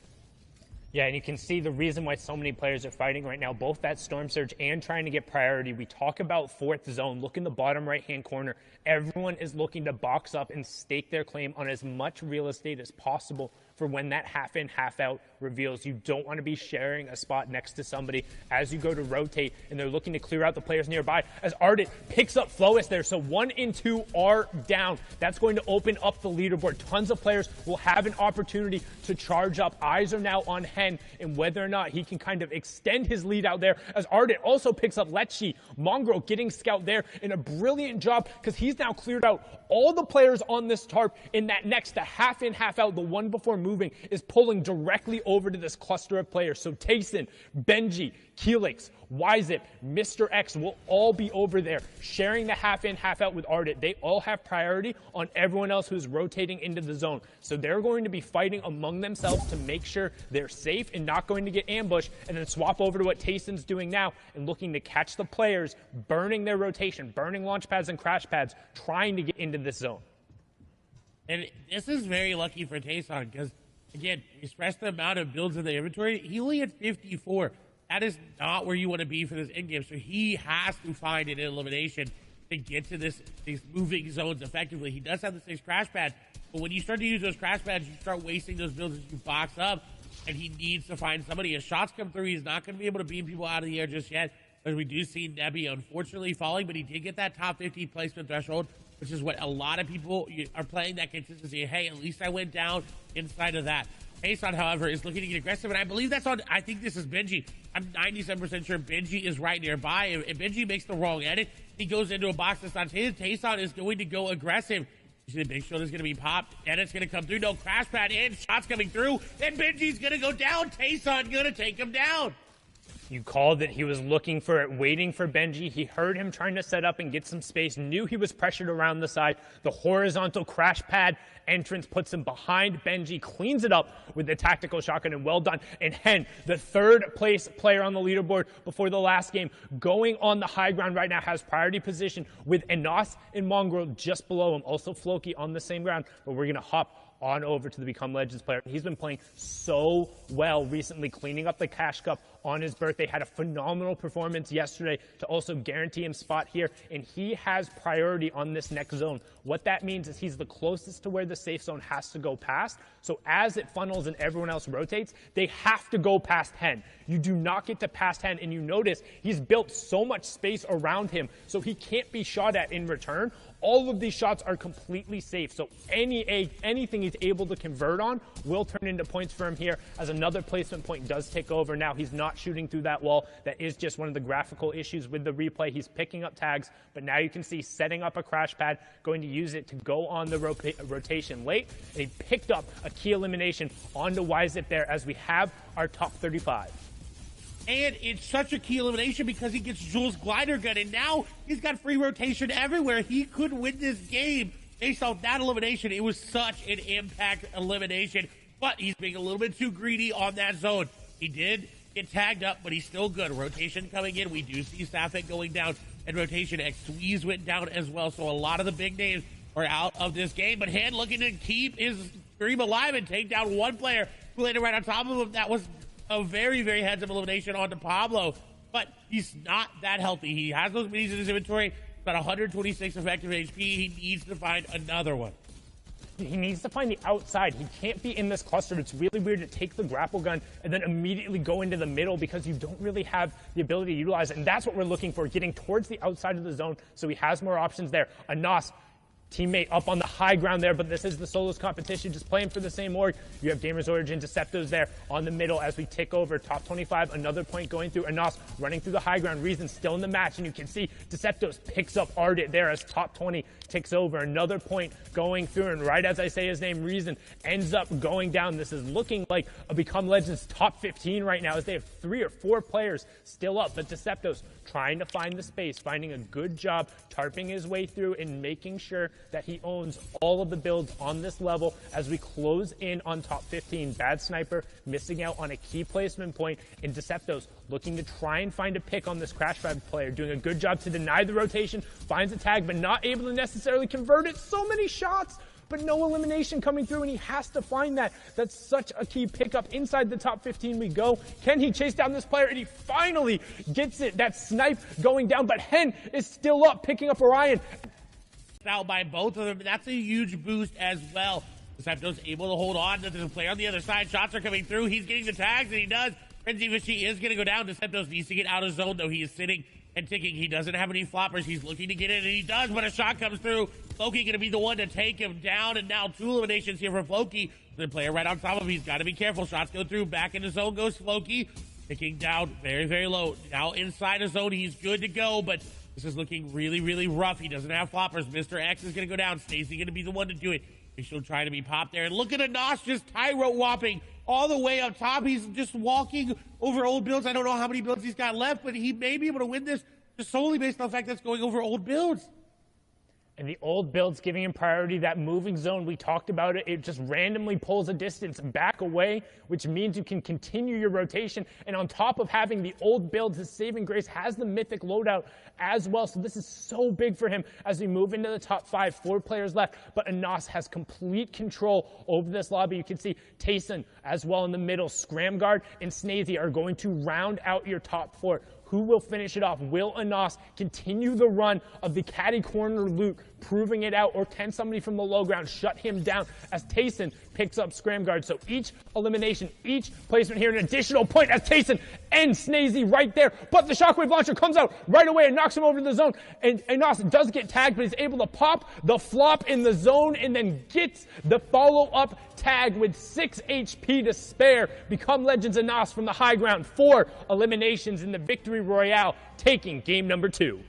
Yeah, and you can see the reason why so many players are fighting right now, both that Storm Surge and trying to get priority. We talk about fourth zone. Look in the bottom right-hand corner. Everyone is looking to box up and stake their claim on as much real estate as possible for when that half in, half out reveals. You don't want to be sharing a spot next to somebody as you go to rotate, and they're looking to clear out the players nearby as Ardent picks up Flowis there. So 1 and 2 are down. That's going to open up the leaderboard. Tons of players will have an opportunity to charge up. Eyes are now on Hen and whether or not he can kind of extend his lead out there as Ardent also picks up Lechi. Mongrel getting scout there in a brilliant job because he's now cleared out all the players on this tarp in that next, the half in, half out, the one before moving is pulling directly over to this cluster of players. So Tayson, Benji, Keelix, Wyzip, Mr. X will all be over there sharing the half in, half out with Ardent. They all have priority on everyone else who's rotating into the zone. So they're going to be fighting among themselves to make sure they're safe and not going to get ambushed, and then swap over to what Tayson's doing now and looking to catch the players, burning their rotation, burning launch pads and crash pads, trying to get into this zone. And this is very lucky for Tayson because, again, we stressed the amount of builds in the inventory. He only had 54. That is not where you want to be for this endgame. So he has to find an elimination to get to these moving zones effectively. He does have the 6 crash pads, but when you start to use those crash pads, you start wasting those builds as you box up, and he needs to find somebody. As shots come through, he's not going to be able to beam people out of the air just yet, as we do see Nebby unfortunately falling, but he did get that top 50 placement threshold, which is what a lot of people are playing, that consistency. Hey, at least I went down inside of that. Tayson, however, is looking to get aggressive, and I believe that's on, I think this is Benji. I'm 97% sure Benji is right nearby. If Benji makes the wrong edit, he goes into a box that's not his. Tayson is going to go aggressive. You see the big shoulder's going to be popped. Edit's going to come through. No crash pad in. Shots coming through. And Benji's going to go down. Tayson going to take him down. You called that he was looking for it, waiting for Benji. He heard him trying to set up and get some space, knew he was pressured around the side. The horizontal crash pad entrance puts him behind Benji, cleans it up with the tactical shotgun, and well done. And Hen, the third place player on the leaderboard before the last game, going on the high ground right now, has priority position with Enos and Mongrel just below him. Also Floki on the same ground, but we're going to hop on over to the Become Legends player. He's been playing so well recently, cleaning up the cash cup on his birthday. Had a phenomenal performance yesterday to also guarantee him spot here, and he has priority on this next zone. What that means is he's the closest to where the safe zone has to go past. So as it funnels and everyone else rotates, they have to go past Hen. You do not get to past Hen, and you notice he's built so much space around him, so he can't be shot at in return. All of these shots are completely safe, so anything he's able to convert on will turn into points for him here, as another placement point does take over. Now he's not shooting through that wall. That is just one of the graphical issues with the replay. He's picking up tags, but now you can see setting up a crash pad, going to use it to go on the rotation late. And he picked up a key elimination onto Wyzip there, as we have our top 35. And it's such a key elimination because he gets Jules' glider gun, and now he's got free rotation everywhere. He could win this game based off that elimination. It was such an impact elimination, but he's being a little bit too greedy on that zone. He did get tagged up, but he's still good. Rotation coming in. We do see Safek going down, and Rotation X Squeeze went down as well. So a lot of the big names are out of this game. But Hand looking to keep his stream alive and take down one player who landed right on top of him. That was a very, very heads-up elimination onto Pablo. But he's not that healthy. He has those minis in his inventory. About 126 effective HP. He needs to find another one. He needs to find the outside. He can't be in this cluster. It's really weird to take the grapple gun and then immediately go into the middle because you don't really have the ability to utilize it. And that's what we're looking for, getting towards the outside of the zone so he has more options there. Anas, teammate up on the high ground there, but this is the solos competition, just playing for the same org. You have Gamers Origin, Deceptos there on the middle as we tick over. Top 25, another point going through. Anas running through the high ground. Reason still in the match, and you can see Deceptos picks up Ardit there as top 20 ticks over. Another point going through, and right as I say his name, Reason ends up going down. This is looking like a Become Legends top 15 right now as they have 3 or 4 players still up, but Deceptos trying to find the space, finding a good job, tarping his way through and making sure that he owns all of the builds on this level as we close in on top 15. Bad Sniper missing out on a key placement point, and Deceptos looking to try and find a pick on this Crash Pad player, doing a good job to deny the rotation, finds a tag, but not able to necessarily convert it. So many shots, but no elimination coming through, and he has to find that. That's such a key pickup. Inside the top 15 we go. Can he chase down this player? And he finally gets it. That snipe going down, but Hen is still up, picking up Orion. Out by both of them. That's a huge boost as well. Decepto's able to hold on to the player on the other side. Shots are coming through. He's getting the tags, and he does. Frenzy Fishy is going to go down. Deceptos needs to get out of zone, though. He is sitting and ticking. He doesn't have any floppers. He's looking to get in, and he does, but a shot comes through. Floki going to be the one to take him down, and now 2 eliminations here for Floki. The player right on top of him. He's got to be careful. Shots go through. Back in the zone goes Floki. Ticking down very, very low. Now inside the zone, he's good to go, but this is looking really, really rough. He doesn't have floppers. Mr. X is going to go down. Stacy going to be the one to do it. He's still trying to be popped there. And look at Anas just Tyro whopping all the way up top. He's just walking over old builds. I don't know how many builds he's got left, but he may be able to win this just solely based on the fact that it's going over old builds. And the old builds giving him priority. That moving zone, we talked about it. It just randomly pulls a distance back away, which means you can continue your rotation. And on top of having the old builds, his saving grace has the mythic loadout as well. So this is so big for him as we move into the top 5. 4 players left, but Anas has complete control over this lobby. You can see Tayson as well in the middle. Scramguard and Snazy are going to round out your top 4. Who will finish it off? Will Anas continue the run of the caddy corner loot, proving it out, or can somebody from the low ground shut him down as Tayson picks up Scramguard? So each elimination, each placement here, an additional point as Tayson ends Snazy right there. But the shockwave launcher comes out right away and knocks him over the zone. And Anas does get tagged, but he's able to pop the flop in the zone and then gets the follow-up tag with 6 HP to spare. Become Legends Anas from the high ground. 4 eliminations in the victory royale, taking game number 2.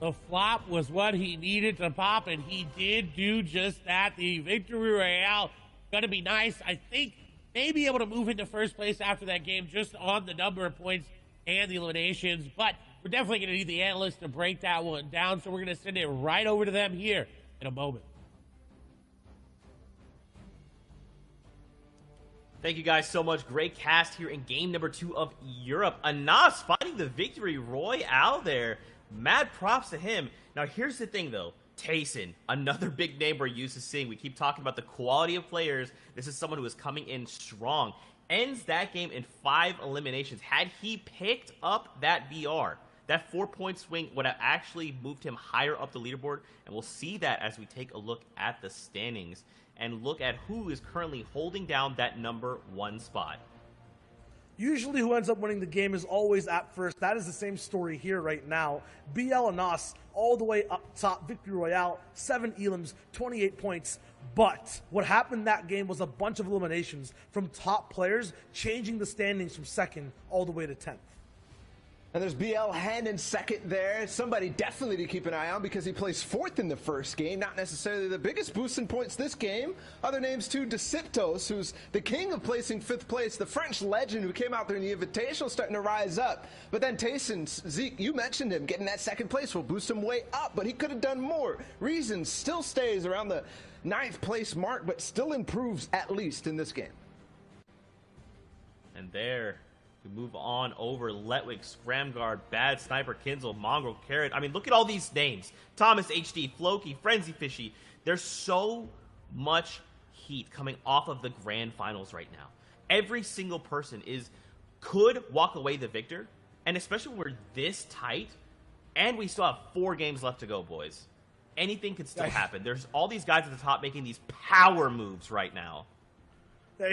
The flop was what he needed to pop, and he did do just that. The victory royale going to be nice. I think maybe able to move into first place after that game just on the number of points and the eliminations, but we're definitely going to need the analysts to break that one down, so we're going to send it right over to them here in a moment. Thank you guys so much. Great cast here in game number 2 of Europe. Anas finding the victory royale there. Mad props to him. Now here's the thing though. Tayson, another big name we're used to seeing. We keep talking about the quality of players. This is someone who is coming in strong. Ends that game in 5 eliminations. Had he picked up that VR, that 4-point swing would have actually moved him higher up the leaderboard, and we'll see that as we take a look at the standings and look at who is currently holding down that number 1 spot. Usually who ends up winning the game is always at first. That is the same story here right now. BL Anas all the way up top, victory royale, 7 elims, 28 points. But what happened that game was a bunch of eliminations from top players, changing the standings from 2nd all the way to 10th. And there's BL Hen in 2nd there. Somebody definitely to keep an eye on because he placed 4th in the first game. Not necessarily the biggest boost in points this game. Other names too, Deceptos, who's the king of placing 5th place. The French legend who came out there in the Invitational starting to rise up. But then Tayson, Zeke, you mentioned him. Getting that 2nd place will boost him way up, but he could have done more. Reason still stays around the 9th place mark, but still improves at least in this game. And there We move on over Letwick, Scramguard, Bad Sniper, Kinzel, Mongrel, Carrot. I mean, look at all these names. Thomas HD, Floki, Frenzy Fishy. There's so much heat coming off of the grand finals right now. Every single person could walk away the victor, and especially when we're this tight, and we still have 4 games left to go, boys. Anything could still happen. There's all these guys at the top making these power moves right now.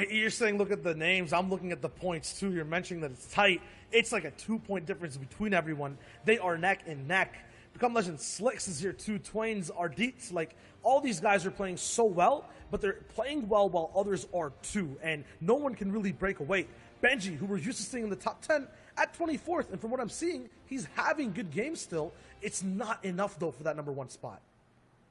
You're saying look at the names. I'm looking at the points, too. You're mentioning that it's tight. It's like a 2-point difference between everyone. They are neck and neck. Become Legend Slicks is here, too. Twain's, Ardits. Like, all these guys are playing so well, but they're playing well while others are, too. And no one can really break away. Benji, who we're used to seeing in the top 10, at 24th. And from what I'm seeing, he's having good games still. It's not enough, though, for that number 1 spot.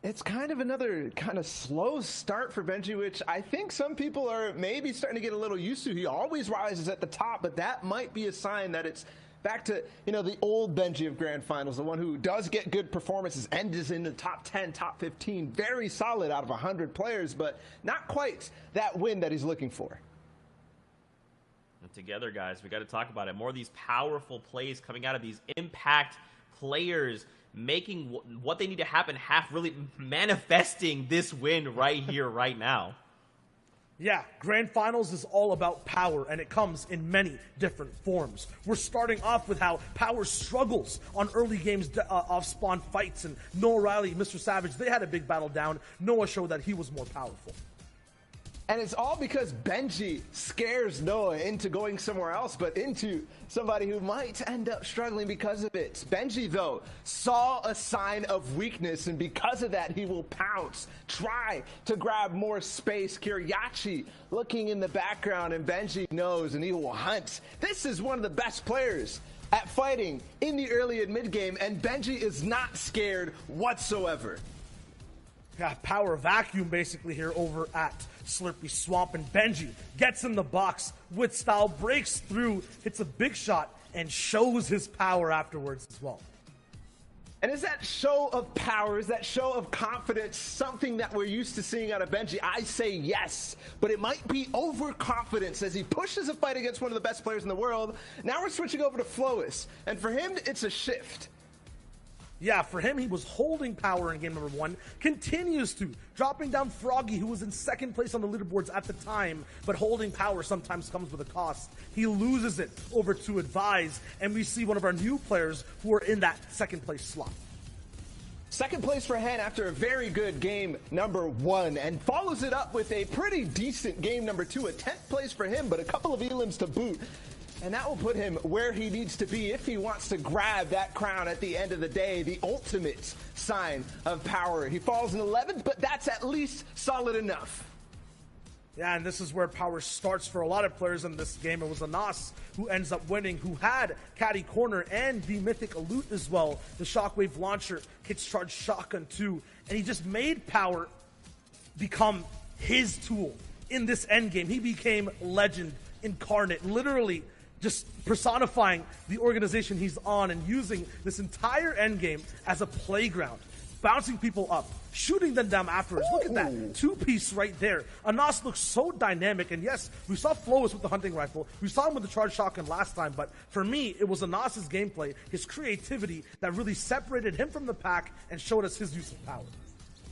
It's kind of another kind of slow start for Benji, which I think some people are maybe starting to get a little used to. He always rises at the top, but that might be a sign that it's back to, the old Benji of Grand Finals, the one who does get good performances and is in the top 10, top 15, very solid out of 100 players, but not quite that win that he's looking for. And together, guys, we got to talk about it. More of these powerful plays coming out of these impact players, making what they need to happen, really manifesting this win right here, right now. Yeah, Grand Finals is all about power, and it comes in many different forms. We're starting off with how power struggles on early games off-spawn fights, and Noah Riley, Mr. Savage, they had a big battle down. Noah showed that he was more powerful. And it's all because Benji scares Noah into going somewhere else, but into somebody who might end up struggling because of it. Benji, though, saw a sign of weakness, and because of that, he will pounce, try to grab more space. Kiryachi looking in the background, and Benji knows, and he will hunt. This is one of the best players at fighting in the early and mid game, and Benji is not scared whatsoever. Yeah, power vacuum basically here over at Slurpy Swamp, and Benji gets in the box with style, breaks through, hits a big shot, and shows his power afterwards as well. And is that show of power, is that show of confidence something that we're used to seeing out of Benji? I say yes, but it might be overconfidence as he pushes a fight against one of the best players in the world. Now we're switching over to Flois, and for him, it's a shift. Yeah, for him, he was holding power in game number 1, continues to, dropping down Froggy, who was in 2nd place on the leaderboards at the time, but holding power sometimes comes with a cost. He loses it over to Advise, and we see one of our new players who are in that 2nd place slot. 2nd place for Hen after a very good game number 1, and follows it up with a pretty decent game number 2, a 10th place for him, but a couple of elims to boot. And that will put him where he needs to be if he wants to grab that crown at the end of the day, the ultimate sign of power. He falls in 11th, but that's at least solid enough. Yeah, and this is where power starts for a lot of players in this game. It was Anas who ends up winning, who had Caddy Corner and the Mythic Loot as well. The Shockwave Launcher, Hits Charge Shotgun too, and he just made power become his tool in this endgame. He became Legend incarnate, literally just personifying the organization he's on and using this entire endgame as a playground, bouncing people up, shooting them down afterwards. Look at that 2-piece right there. Anas looks so dynamic, and yes, we saw Flois with the hunting rifle, we saw him with the charge shotgun last time, but for me, it was Anas's gameplay, his creativity that really separated him from the pack and showed us his use of power.